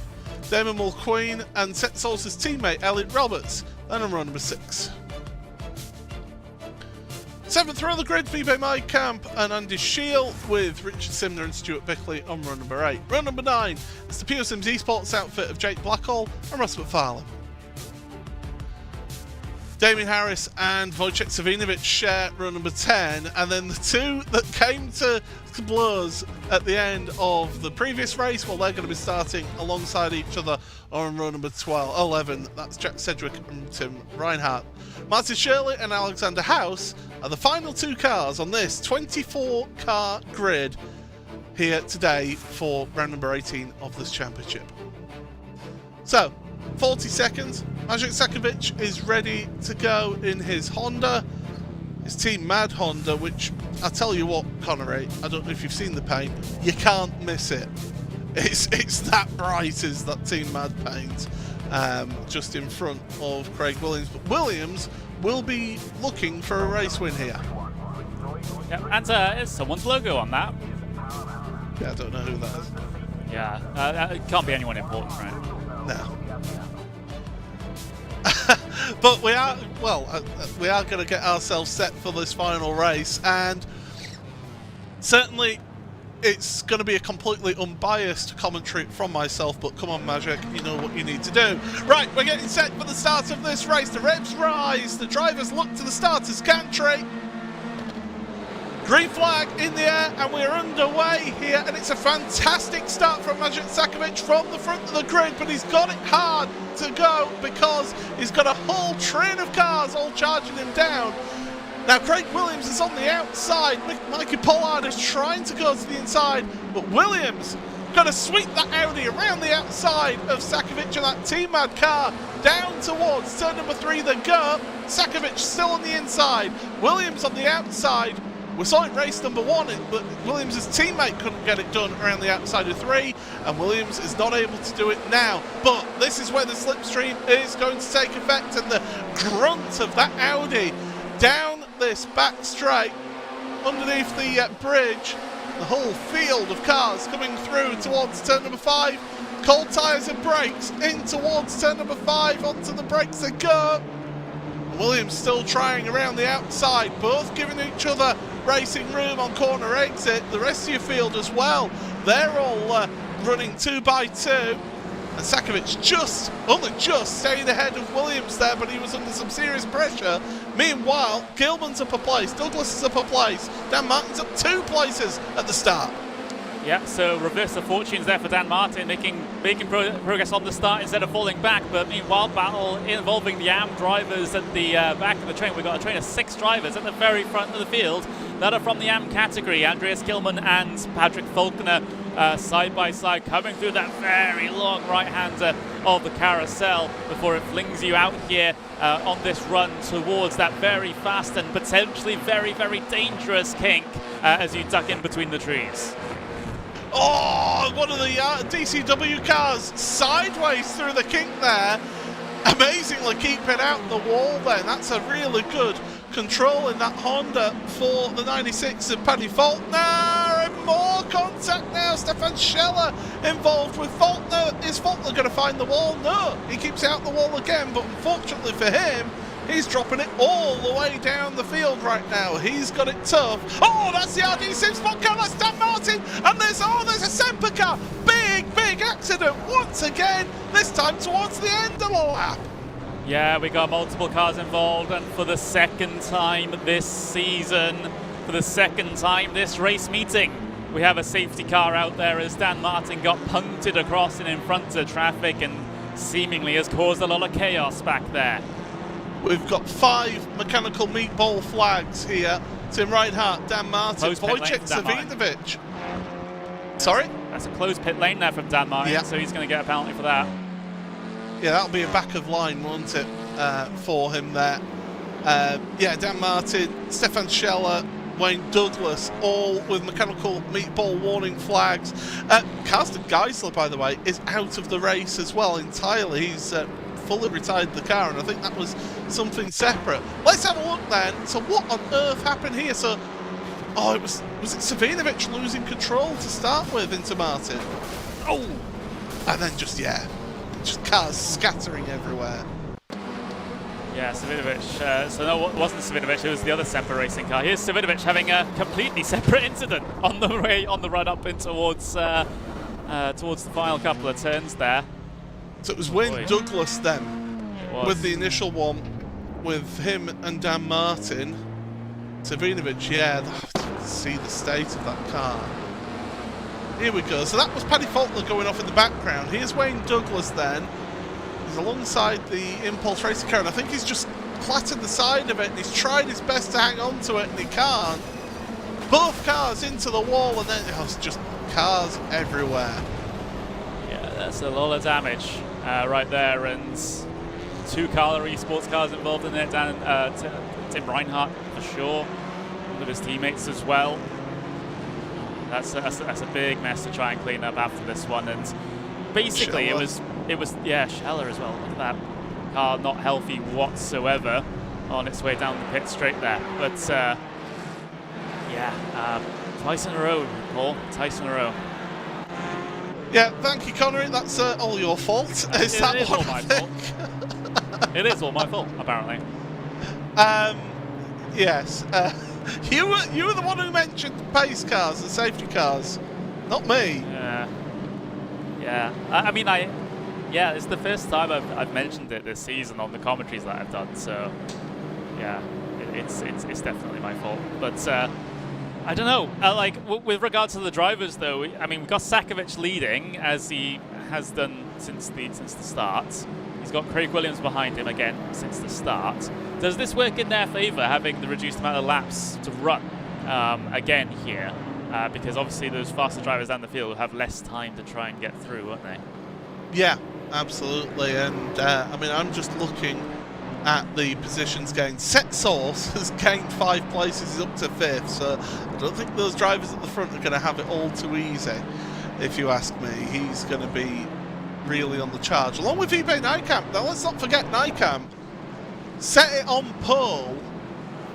Damon Mulqueen and Setsource's teammate Elliot Roberts then on row number 6. Seventh row of the grid, Vibe Meijkamp and Andy Scheel, with Richard Simner and Stuart Bickley on row number 8. Row number 9 is the Pure Sims Esports outfit of Jake Blackhall and Ross McFarlane. Damien Harris and Wojciech Savinovic share row number 10, and then the two that came to blows at the end of the previous race, well, they're going to be starting alongside each other on row number 11. That's Jack Sedgwick and Tim Reinhardt. Martin Shirley and Alexander House are the final two cars on this 24-car grid here today for round number 18 of this championship. So, 40 seconds. Maciej Sakovic is ready to go in his Honda, his Team Mad Honda, which I tell you what, Connery, I don't know if you've seen the paint, you can't miss it. It's that bright as that Team Mad paint, just in front of Craig Williams. But Williams will be looking for a race win here. Yeah, and there's someone's logo on that. Yeah, I don't know who that is. Yeah, it can't be anyone important, right? No. But we are going to get ourselves set for this final race, and certainly it's going to be a completely unbiased commentary from myself, but come on, Maciej, you know what you need to do. Right, we're getting set for the start of this race. The revs rise, the drivers look to the starter's gantry. Green flag in the air, and we're underway here, and it's a fantastic start from Maciej Sakovic from the front of the grid, but he's got it hard to go because he's got a whole train of cars all charging him down. Now Craig Williams is on the outside. Mikey Pollard is trying to go to the inside, but Williams going to sweep that Audi around the outside of Sakovic and that Team Mad car down towards turn number 3 they go. Sakovic still on the inside, Williams on the outside. We saw in race number 1, but Williams' teammate couldn't get it done around the outside of 3, and Williams is not able to do it now. But this is where the slipstream is going to take effect, and the grunt of that Audi down this back straight underneath the bridge. The whole field of cars coming through towards turn number 5. Cold tyres and brakes in towards turn number 5. Onto the brakes they go. Williams still trying around the outside, both giving each other racing room on corner exit. The rest of your field as well, they're all running 2 by 2. And Sakovic only just stayed ahead of Williams there, but he was under some serious pressure. Meanwhile, Gilman's up a place, Douglas is up a place, Dan Martin's up 2 places at the start. Yeah, so reverse of fortunes there for Dan Martin, making progress on the start instead of falling back. But meanwhile, battle involving the AM drivers at the back of the train. We've got a train of 6 drivers at the very front of the field that are from the AM category. Andreas Gilman and Patrick Faulkner side by side, coming through that very long right-hander of the carousel before it flings you out here on this run towards that very fast and potentially very, very dangerous kink as you duck in between the trees. Oh, one of the DCW cars sideways through the kink there. Amazingly keeping out the wall then. That's a really good control in that Honda for the 96 of Paddy Faulkner. And more contact now. Stefan Scheller involved with Faulkner. Is Faulkner going to find the wall? No. He keeps out the wall again, but unfortunately for him, he's dropping it all the way down the field right now. He's got it tough. Oh, that's the RD Sims spot car. That's Dan Martin. And there's a Semper car. Big accident once again. This time towards the end of the lap. Yeah, we got multiple cars involved, and for the second time this season, for the second time this race meeting, we have a safety car out there as Dan Martin got punted across and in front of traffic and seemingly has caused a lot of chaos back there. We've got 5 mechanical meatball flags here. Tim Reinhardt, Dan Martin, Wojciech Savinovic. Sorry? That's a closed pit lane there from Dan Martin, so he's going to get a penalty for that. Yeah, that'll be a back of line, won't it, for him there. Yeah, Dan Martin, Stefan Scheller, Wayne Douglas, all with mechanical meatball warning flags. Carsten Geisler, by the way, is out of the race as well entirely. He's fully retired the car, and I think that was something separate. Let's have a look then. So what on earth happened here? So, oh, was it Savinovic losing control to start with into Martin? Oh, and then just cars scattering everywhere. Yeah, Savinovic. So no, it wasn't Savinovic. It was the other separate racing car. Here's Savinovic having a completely separate incident on the run up in towards the final couple of turns there. So it was Wayne Douglas then, with the initial one, with him and Dan Martin. Savinovic, yeah, see the state of that car. Here we go. So that was Paddy Faulkner going off in the background. Here's Wayne Douglas then. He's alongside the Impulse Racing car, and I think he's just clattered the side of it, and he's tried his best to hang on to it, and he can't. Both cars into the wall, and then it's just cars everywhere. Yeah, that's a lot of damage right there, and 2 RaceSports cars involved in it, and Tim Reinhardt for sure, one of his teammates as well. That's a big mess to try and clean up after this one, and basically it was Scheller as well. Look at that car, not healthy whatsoever, on its way down the pit straight there. But twice in a row, Paul. Twice in a row. Yeah, thank you, Connery. That's all your fault. It is all my fault. It is all my fault, apparently. Yes. You were the one who mentioned pace cars and safety cars, not me. Yeah. I mean, it's the first time I've mentioned it this season on the commentaries that I've done. So, yeah, it's definitely my fault. But I don't know. With regard to the drivers, though, I mean, we've got Sakovic leading as he has done since the start. He's got Craig Williams behind him again since the start. Does this work in their favour, having the reduced amount of laps to run again here? Because obviously those faster drivers down the field will have less time to try and get through, won't they? Yeah, absolutely. And I mean, I'm just looking at the positions gained. Set Source has gained 5 places, he's up to 5th. So I don't think those drivers at the front are going to have it all too easy, if you ask me. He's going to be really on the charge, along with eBay Nykamp. Now let's not forget Nykamp set it on pole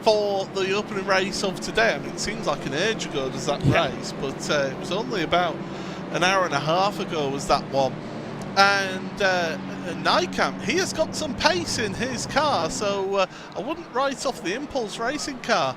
for the opening race of today. I mean, it seems like an age ago does that race, but it was only about an hour and a half ago was that one. And Nykamp, he has got some pace in his car, so I wouldn't write off the Impulse Racing car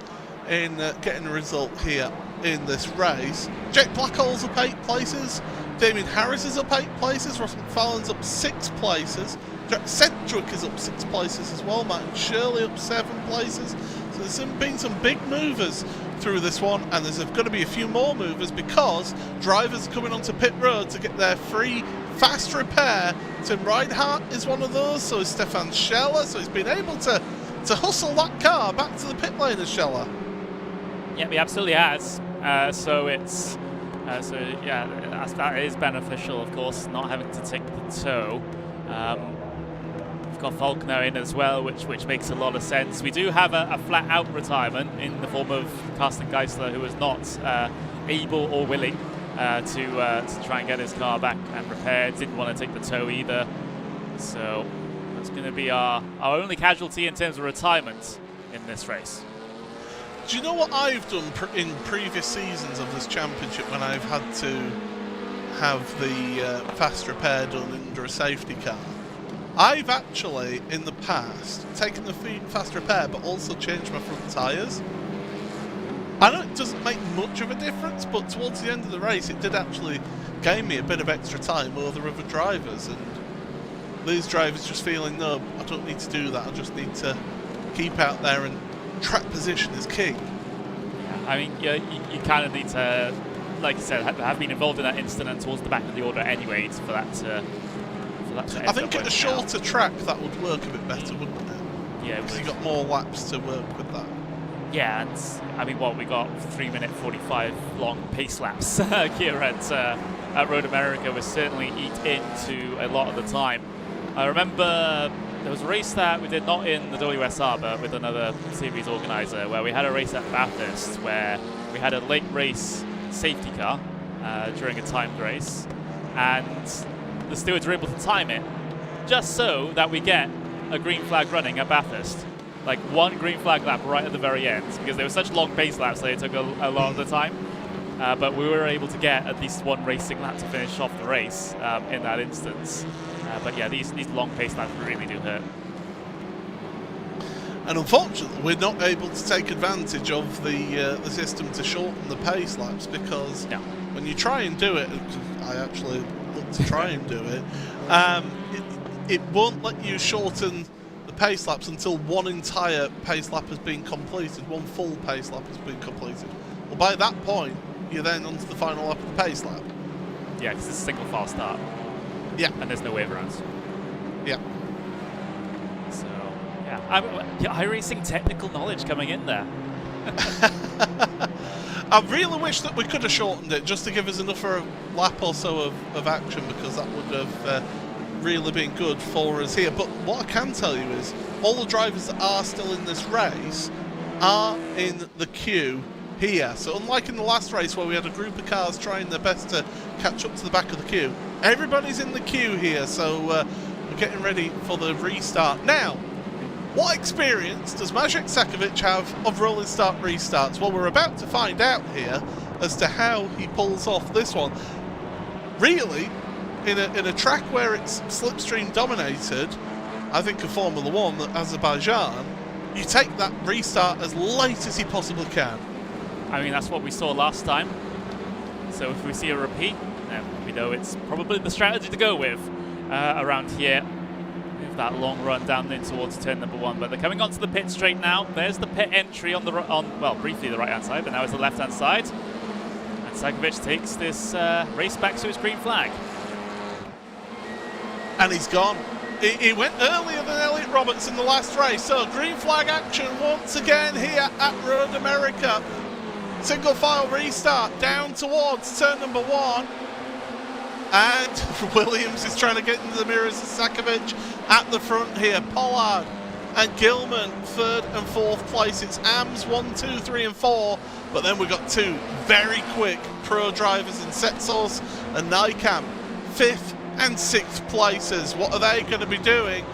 in getting a result here in this race. Jake Blackall's up 8 places. Damien Harris is up 8 places. Ross McFarlane's up 6 places. Jack Sedgwick is up 6 places as well. Martin Shirley up 7 places. So there's been some big movers through this one, and there's going to be a few more movers because drivers are coming onto pit road to get their free fast repair. Tim Reinhardt is one of those, so is Stefan Scheller. So he's been able to hustle that car back to the pit lane as Scheller. Yeah, he absolutely has. So that is beneficial, of course, not having to take the tow. We've got Faulkner in as well, which makes a lot of sense. We do have a flat-out retirement in the form of Carsten Geisler, who was not able or willing to try and get his car back and repaired. Didn't want to take the tow either. So that's going to be our only casualty in terms of retirement in this race. Do you know what I've done in previous seasons of this championship when I've had to have the fast repair done under a safety car? I've actually, in the past, taken the fast repair but also changed my front tyres. I know it doesn't make much of a difference, but towards the end of the race it did actually gain me a bit of extra time over the other drivers, and these drivers just feeling, no, I don't need to do that. I just need to keep out there, and track position is key. I mean, you kind of need to, like you said, have been involved in that incident and towards the back of the order anyway for that to I think at a shorter track that would work a bit better, wouldn't it? Yeah, because you got more laps to work with that. Yeah, and I mean, we got 3-minute 45 long pace laps here at Road America was certainly eat into a lot of the time. I remember there was a race that we did not in the WSR but with another series organizer, where we had a race at Bathurst where we had a late race safety car during a timed race, and the stewards were able to time it just so that we get a green flag running at Bathurst. Like one green flag lap right at the very end, because they were such long pace laps that it took a lot of the time. But we were able to get at least one racing lap to finish off the race in that instance. But yeah, these long pace laps really do hurt. And unfortunately, we're not able to take advantage of the system to shorten the pace laps, because when you try and do it, I actually looked to try and do it, it won't let you shorten the pace laps until one entire pace lap has been completed, one full pace lap has been completed. Well, by that point, you're then onto the final lap of the pace lap. Yeah, because it's a single file start. Yeah. And there's no wave rounds. Yeah. So, yeah, iRacing technical knowledge coming in there. I really wish that we could have shortened it just to give us enough for a lap or so of action, because that would have really been good for us here. But what I can tell you is all the drivers that are still in this race are in the queue here. So unlike in the last race where we had a group of cars trying their best to catch up to the back of the queue, everybody's in the queue here. So we're getting ready for the restart. Now, what experience does Maciej Sakovic have of rolling start restarts? Well, we're about to find out here as to how he pulls off this one. Really, in a track where it's slipstream dominated, I think of Formula 1, Azerbaijan, you take that restart as late as you possibly can. I mean, that's what we saw last time. So if we see a repeat, we know it's probably the strategy to go with around here. With that long run down in towards turn number 1. But they're coming onto the pit straight now. There's the pit entry on well, briefly the right-hand side, but now it's the left-hand side. And Sakovic takes this race back to his green flag. And he's gone. He went earlier than Elliot Roberts in the last race. So green flag action once again here at Road America. Single file restart down towards turn number 1. And Williams is trying to get into the mirrors of Sakovic at the front here. Pollard and Gilman, 3rd and 4th place. It's AMS 1, 2, 3 and 4. But then we've got two very quick pro drivers in Setsos and Nykamp, 5th and 6th places. What are they going to be doing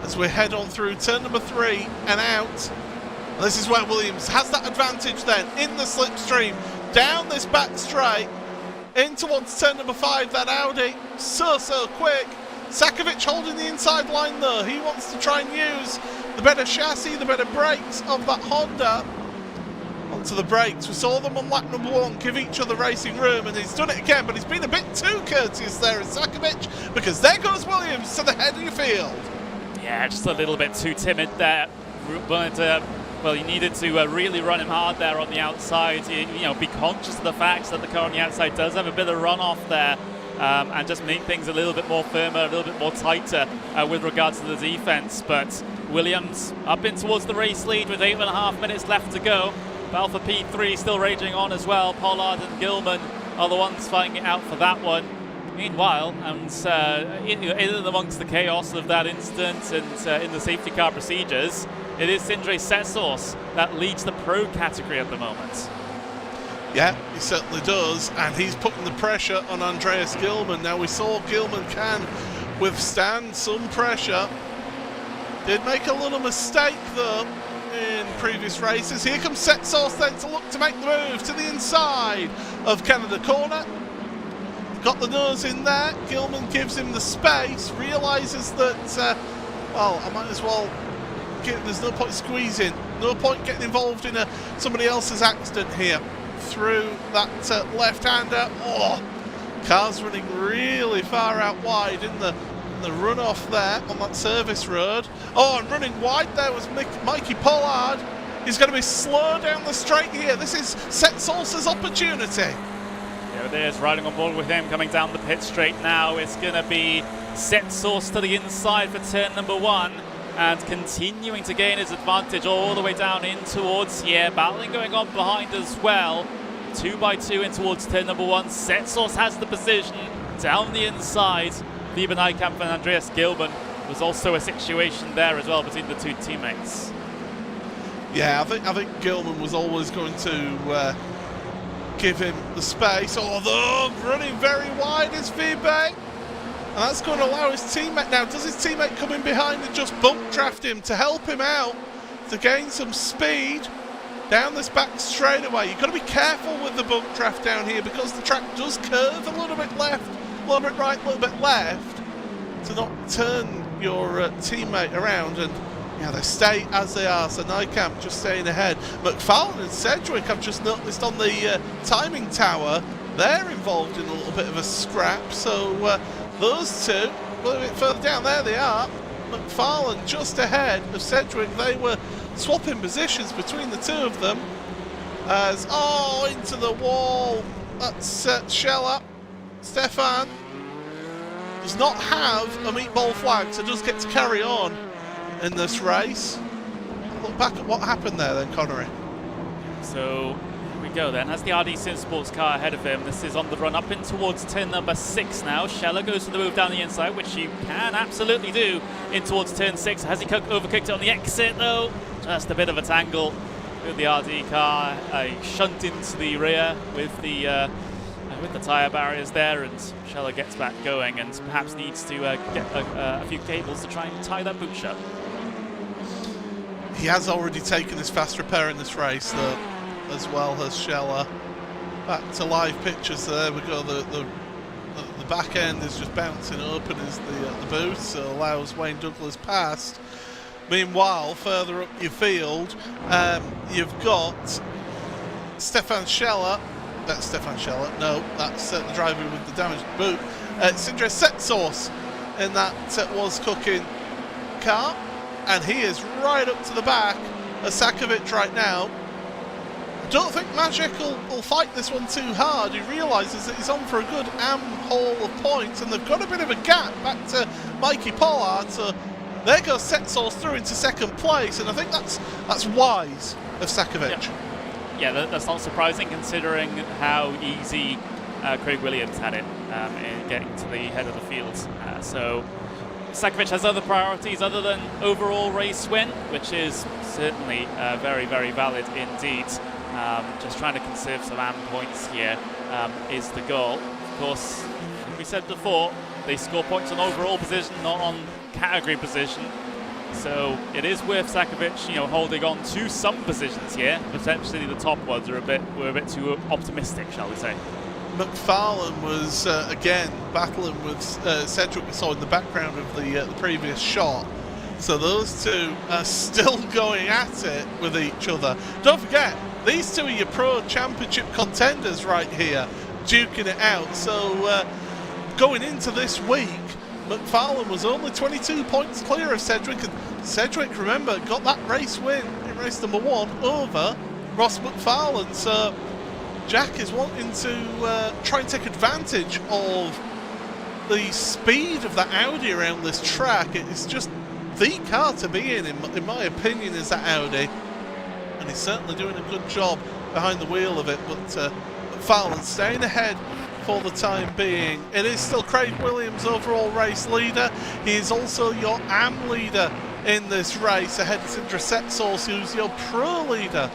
as we head on through turn number 3 and out? And this is where Williams has that advantage then in the slipstream, down this back straight, in towards turn number 5, that Audi, so quick. Sakovic holding the inside line though. He wants to try and use the better chassis, the better brakes of that Honda. Onto the brakes. We saw them on lap number 1 give each other racing room, and he's done it again, but he's been a bit too courteous there as Sakovic, because there goes Williams to the head of your field. Yeah, just a little bit too timid there. But, well, you needed to really run him hard there on the outside. You know, be conscious of the fact that the car on the outside does have a bit of runoff there, and just make things a little bit more firmer, a little bit more tighter with regards to the defense. But Williams up in towards the race lead with 8.5 minutes left to go. Alpha P3 still raging on as well. Pollard and Gilman are the ones fighting it out for that one. Meanwhile, and in amongst the chaos of that incident and in the safety car procedures, it is Sindre Setsos that leads the pro category at the moment. Yeah, he certainly does, and he's putting the pressure on Andreas Gilman. Now, we saw Gilman can withstand some pressure. Did make a little mistake though in previous races. Here comes Setsos then to look to make the move to the inside of Canada corner. Got the nose in there. Gilman gives him the space, realises that, well, I might as well there's no point squeezing, no point getting involved in somebody else's accident here. Through that left-hander. Oh, car's running really far out wide in the the runoff there on that service road. Oh, and running wide there was Mikey Pollard. He's going to be slow down the straight here. This is Setsource's opportunity. There it is, riding on board with him, coming down the pit straight now. It's going to be Setsource to the inside for turn number 1. And continuing to gain his advantage all the way down in towards here. Battling going on behind as well. 2 by 2 in towards turn number 1. Setsource has the position down the inside. Wiebe Nijkamp and Andreas Gilman. There's also a situation there as well between the two teammates. Yeah, I think Gilman was always going to give him the space, although running very wide is Wiebe. And that's going to allow his teammate now. Does his teammate come in behind and just bump draft him to help him out to gain some speed down this back straightaway? You've got to be careful with the bump draft down here because the track does curve a little bit left, a little bit right, a little bit left to not turn your teammate around. And yeah, they stay as they are. So Nijkamp just staying ahead. McFarlane and Sedgwick, I've just noticed on the timing tower, they're involved in a little bit of a scrap. So those two, a little bit further down, there they are. McFarlane just ahead of Sedgwick. They were swapping positions between the two of them. As, into the wall. That's Scheller. Stefan does not have a meatball flag, so does get to carry on in this race. Look back at what happened there then, Connery. So here we go then. Has the RD Sim Sports car ahead of him. This is on the run up in towards turn number 6 now. Scheller goes for the move down the inside, which he can absolutely do in towards turn 6. Has he overkicked it on the exit though? Just a bit of a tangle with the RD car. A shunt into the rear with the tyre barriers there, and Scheller gets back going and perhaps needs to get a few cables to try and tie that boot shut. He has already taken his fast repair in this race, though, as well as Scheller. Back to live pictures. There we go. The back end is just bouncing open as the boot, so allows Wayne Douglas past. Meanwhile, further up your field, you've got Stefan Scheller. That's Stefan Scheller. No, that's the driver with the damaged boot. Sindre Setsource in that was cooking car. And he is right up to the back of Sakovic right now. I don't think Magic will fight this one too hard. He realises that he's on for a good haul of points, and they've got a bit of a gap back to Mikey Pollard. So there goes Setsource through into second place, and I think that's wise of Sakovic. Yeah, that's not surprising considering how easy Craig Williams had it in getting to the head of the field. So Sakovic has other priorities other than overall race win, which is certainly very, very valid indeed. Just trying to conserve some AM points here is the goal. Of course, like we said before, they score points on overall position, not on category position. So it is worth Sakovic, holding on to some positions here. Potentially the top ones were a bit too optimistic, shall we say. McFarlane was again battling with Cedric, we saw in the background of the previous shot. So those two are still going at it with each other. Don't forget, these two are your Pro Championship contenders right here, duking it out. So going into this week, McFarlane was only 22 points clear of Cedric, and Cedric, remember, got that race win in race number 1 over Ross McFarlane. So Jack is wanting to try and take advantage of the speed of that Audi around this track. It's just the car to be in my opinion, is that Audi. And he's certainly doing a good job behind the wheel of it. But McFarlane staying ahead for the time being. It is still Craig Williams, overall race leader. He is also your AM leader in this race, ahead of Sindre Setsource, who's your Pro leader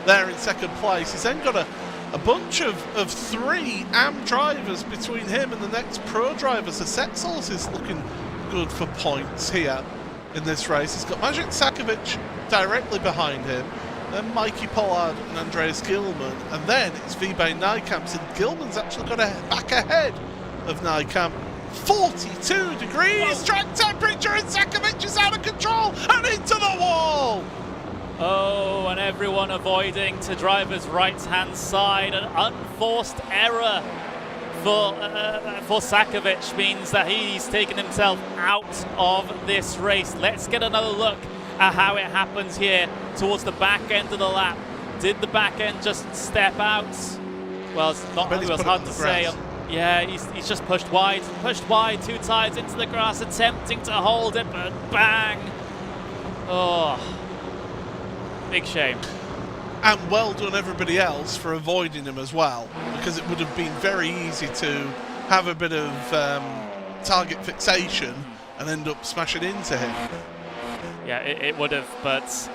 there in second place. He's then got a bunch of 3 AM drivers between him and the next Pro driver. So Setsource is looking good for points here in this race. He's got Magic Sakovic directly behind him, then Mikey Pollard and Andreas Gilman, and then it's Wiebe Nijkamp. So Gilman's actually got back ahead of Nijkamp. 42 degrees, track temperature, and Sakovic is out of control and into the wall. Oh, and everyone avoiding to driver's right-hand side. An unforced error for Sakovic means that he's taken himself out of this race. Let's get another look at how it happens here towards the back end of the lap. Did the back end just step out? Well, it's not really hard to say. Yeah, he's just pushed wide, 2 tires into the grass, attempting to hold it, but bang! Oh, big shame. And well done everybody else for avoiding him as well, because it would have been very easy to have a bit of target fixation and end up smashing into him. Yeah, it would have, but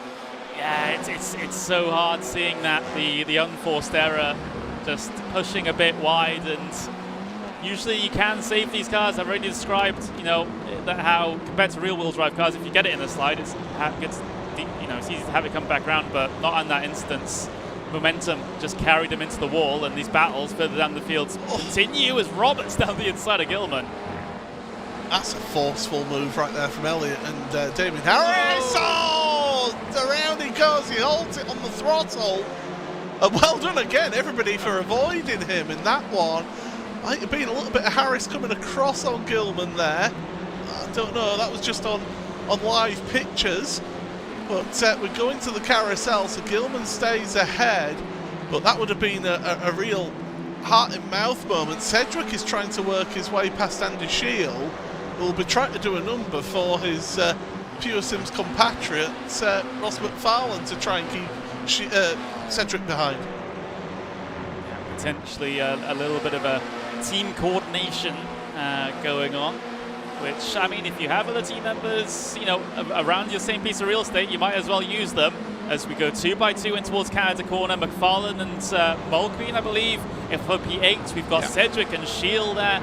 yeah, it's so hard seeing that the unforced error, just pushing a bit wide, and usually you can save these cars. I've already described, that how compared to real-wheel drive cars, if you get it in a slide, it's easy to have it come back around, but not on that instance. Momentum just carried him into the wall, and these battles further down the field continue as Roberts down the inside of Gilman. That's a forceful move right there from Elliott and Damien Harris. Oh, around he goes, he holds it on the throttle. Well done again, everybody, for avoiding him in that one. Might have been a little bit of Harris coming across on Gilman there. I don't know, that was just on live pictures. But we're going to the carousel, so Gilman stays ahead. But that would have been a real heart-in-mouth moment. Cedric is trying to work his way past Andy Shield, who will be trying to do a number for his Pure Sims compatriot, Ross McFarlane, to try and keep Cedric behind. Yeah, potentially a little bit of a team coordination going on. Which, I mean, if you have other team members, around your same piece of real estate, you might as well use them. As we go 2 by 2 in towards Canada corner, McFarlane and Mulqueen, I believe. For P8, we've got Cedric and Shield there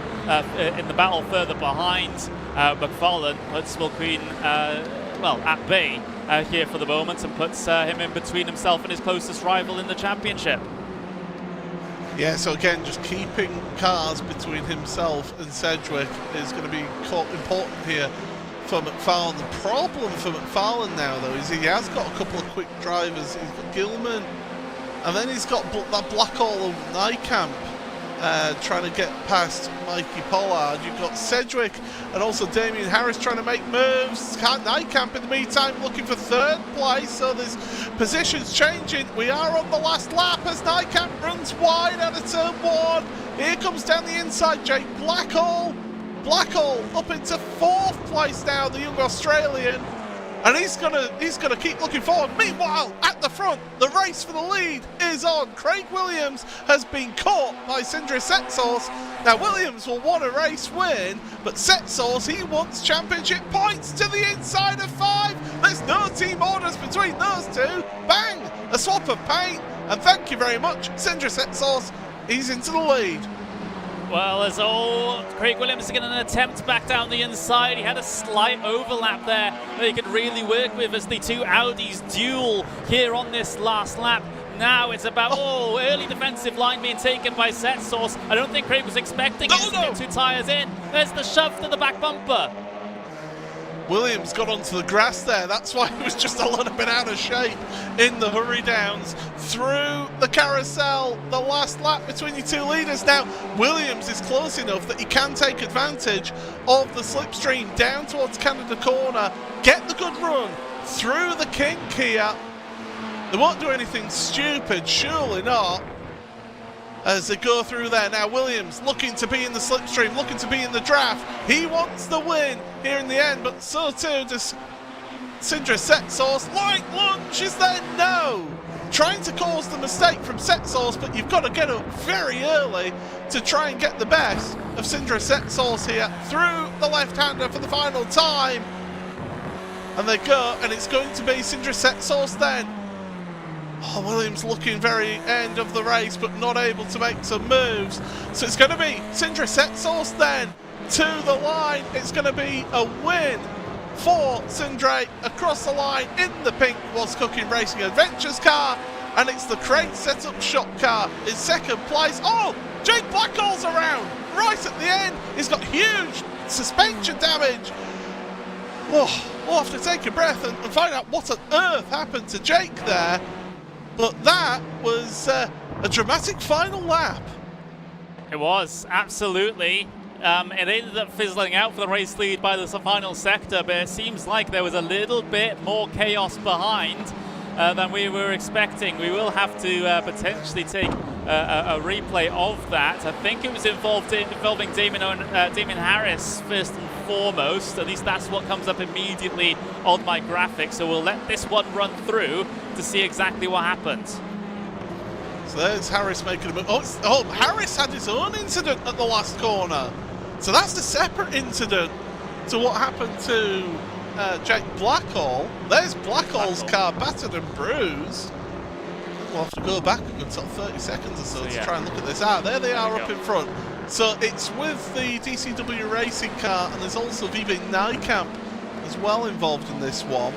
in the battle further behind. McFarlane puts Mulqueen, at bay here for the moment, and puts him in between himself and his closest rival in the championship. Yeah, so again, just keeping cars between himself and Cedric is going to be important here for McFarlane. The problem for McFarlane now, though, is he has got a couple of quick drivers. He's got Gilman, and then he's got that black hole of Nykamp trying to get past Mikey Pollard. You've got Cedric and also Damien Harris trying to make moves. Nykamp in the meantime looking for 3rd place, so there's positions changing. We are on the last lap as Nykamp runs wide out of turn 1. Here comes down the inside Jake Blackhall. Blackhall up into 4th place now, the young Australian. And he's gonna keep looking forward. Meanwhile, at the front, the race for the lead is on. Craig Williams has been caught by Sindri Setsos. Now Williams will want a race win, but Setsos, he wants championship points to the inside of 5. There's no team orders between those two. Bang! A swap of paint, and thank you very much, Sindri Setsos. He's into the lead. Well, as Craig Williams is getting an attempt back down the inside. He had a slight overlap there that he could really work with as the 2 Audis duel here on this last lap. Now it's about, early defensive line being taken by Setsos. I don't think Craig was expecting it to get 2 tyres in. There's the shove to the back bumper. Williams got onto the grass there. That's why he was just a little bit out of shape in the hurry downs through the carousel. The last lap between your 2 leaders. Now, Williams is close enough that he can take advantage of the slipstream down towards Canada corner, get the good run through the kink here. They won't do anything stupid, surely not, as they go through there. Now Williams looking to be in the slipstream, looking to be in the draft. He wants the win here in the end, but so too does Sindri Setsos. Light lunge, is there? No! Trying to cause the mistake from Setsos, but you've got to get up very early to try and get the best of Sindri Setsos here through the left-hander for the final time. And they go, and it's going to be Sindri Setsos then. Williams looking very end of the race, but not able to make some moves. So it's going to be Sindri Setsos then to the line. It's going to be a win for Sindri across the line in the pink Was Cooking Racing Adventures car. And it's the Crate Setup Shop car in 2nd place. Jake Blackhall's around right at the end. He's got huge suspension damage. We'll have to take a breath and find out what on earth happened to Jake there. But that was a dramatic final lap. It was, absolutely. It ended up fizzling out for the race lead by the final sector, but it seems like there was a little bit more chaos behind than we were expecting. We will have to potentially take a replay of that. I think it was involving Damien Harris first and foremost. At least that's what comes up immediately on my graphic. So we'll let this one run through to see exactly what happened. So there's Harris making a move. Oh, Harris had his own incident at the last corner. So that's a separate incident to what happened to Jake Blackhall. There's Blackhall's car battered and bruised. We'll have to go back a good sort of 30 seconds or so to try and look at this. There they are up in front. So it's with the DCW Racing car, and there's also Vive Nijkamp as well involved in this one.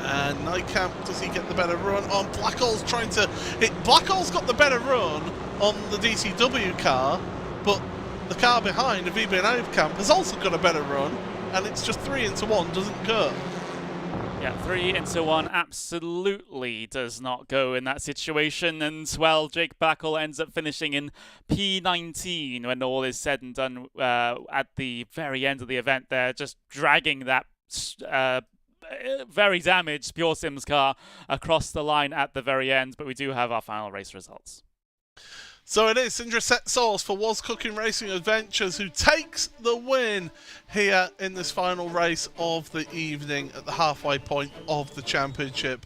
And Nijkamp, does he get the better run on? Blackhall's trying to hit. Blackhall's got the better run on the DCW car, but the car behind, Vive Nijkamp, has also got a better run, and it's just 3 into 1, doesn't go. Yeah, 3 into 1 absolutely does not go in that situation. And, well, Jake Blackhall ends up finishing in P19 when all is said and done at the very end of the event there, just dragging that very damaged Pure Sims car across the line at the very end. But we do have our final race results. So it is Sindra Setsource for Was Cooking Racing Adventures who takes the win here in this final race of the evening at the halfway point of the championship.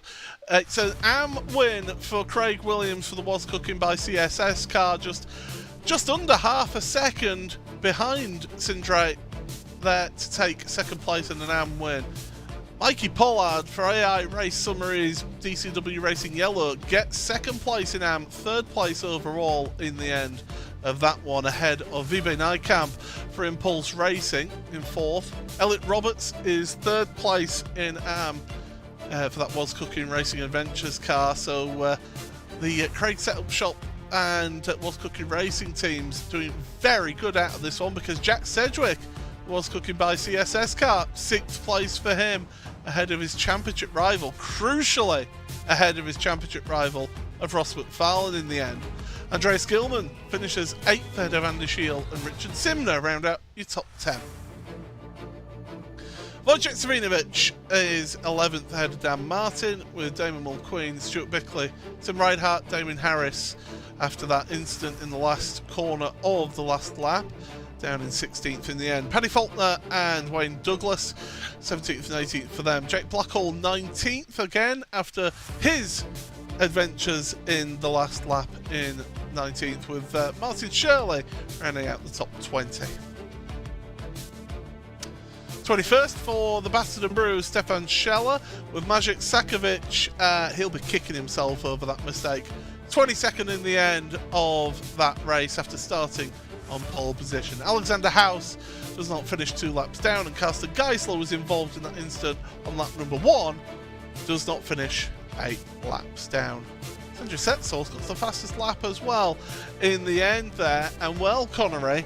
It's an AM win for Craig Williams for the Was Cooking by CSS car, just under half a second behind Sindra there to take second place in an AM win. Mikey Pollard for AI Race Summaries DCW Racing Yellow gets second place in AM, third place overall in the end of that one, ahead of Vive Nijkamp for Impulse Racing in fourth. Elliot Roberts is third place in AM for that Was Cooking Racing Adventures car. So the Craig Setup Shop and Was Cooking Racing teams doing very good out of this one, because Jack Sedgwick Was Cooking by CSS car, sixth place for him, ahead of his championship rival, crucially ahead of his championship rival of Ross McFarlane in the end. Andreas Gilman finishes 8th ahead of Andy Shield, and Richard Simner round out your top 10. Wojciech Savinovic is 11th ahead of Dan Martin, with Damon Mulqueen, Stuart Bickley, Tim Reinhardt, Damien Harris after that incident in the last corner of the last lap, down in 16th in the end. Paddy Faulkner and Wayne Douglas, 17th and 18th for them. Jake Blackhall 19th again after his adventures in the last lap in 19th, with Martin Shirley rounding out the top 20. 21st for the Battered and Bruised, Stefan Scheller, with Maciej Sakovic. He'll be kicking himself over that mistake. 22nd in the end of that race after starting on pole position. Alexander House does not finish 2 laps down, and Carsten Geisler was involved in that incident on lap number 1, does not finish 8 laps down. Sindra Setsource got the fastest lap as well in the end there, and well, Connery,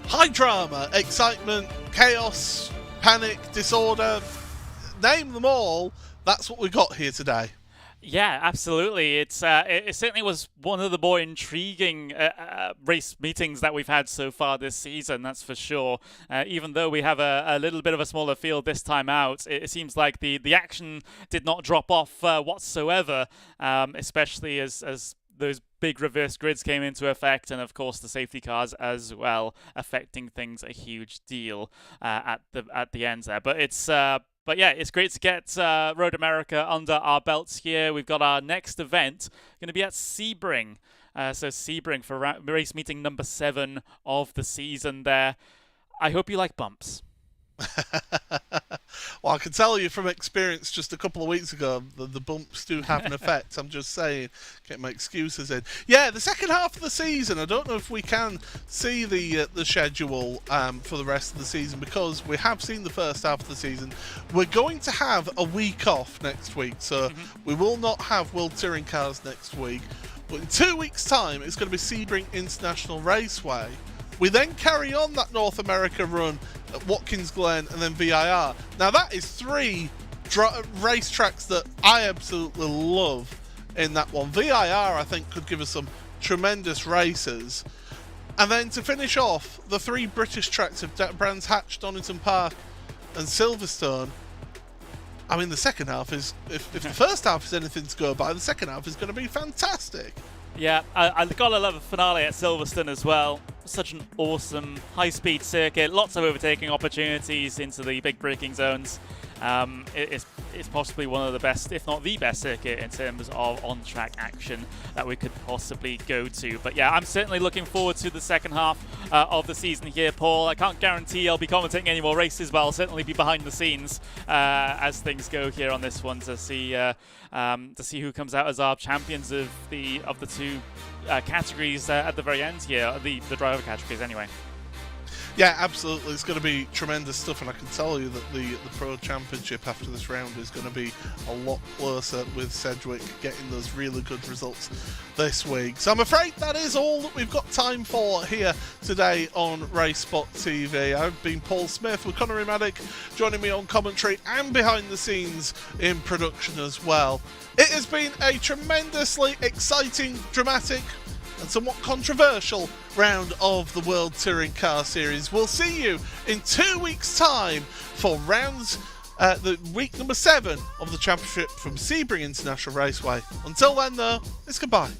high drama, excitement, chaos, panic, disorder, name them all, that's what we got here today. Yeah, absolutely. It certainly was one of the more intriguing race meetings that we've had so far this season, that's for sure. Even though we have a little bit of a smaller field this time out, it seems like the action did not drop off whatsoever, especially as those big reverse grids came into effect, and of course the safety cars as well, affecting things a huge deal at the end there. But yeah, it's great to get Road America under our belts here. We've got our next event going to be at Sebring. So Sebring for race meeting number 7 of the season there. I hope you like bumps. Well, I can tell you from experience just a couple of weeks ago, the bumps do have an effect. I'm just saying, get my excuses in. Yeah, the second half of the season, I don't know if we can see the schedule for the rest of the season, because we have seen the first half of the season. We're going to have a week off next week, so we will not have World Touring Cars next week. But in 2 weeks' time, it's going to be Sebring International Raceway. We then carry on that North America run at Watkins Glen and then VIR. Now that is 3 racetracks that I absolutely love in that one. VIR, I think, could give us some tremendous races. And then to finish off, the 3 British tracks of Brands Hatch, Donington Park and Silverstone. I mean, the second half is, if the first half is anything to go by, the second half is going to be fantastic. Yeah, I've got to love the finale at Silverstone as well. Such an awesome high-speed circuit, lots of overtaking opportunities into the big braking zones. It's possibly one of the best, if not the best circuit in terms of on-track action that we could possibly go to. But yeah, I'm certainly looking forward to the second half of the season here, Paul. I can't guarantee I'll be commentating any more races, but I'll certainly be behind the scenes as things go here on this one to see who comes out as our champions of the 2 categories at the very end here, the driver categories anyway. Yeah, absolutely. It's going to be tremendous stuff, and I can tell you that the Pro Championship after this round is going to be a lot closer with Sedgwick getting those really good results this week. So I'm afraid that is all that we've got time for here today on RaceSpotTV. I've been Paul Smith with Connery Maddock joining me on commentary and behind the scenes in production as well. It has been a tremendously exciting, dramatic and somewhat controversial round of the World Touring Car Series. We'll see you in 2 weeks' time for the week number 7 of the championship from Sebring International Raceway. Until then, though, it's goodbye.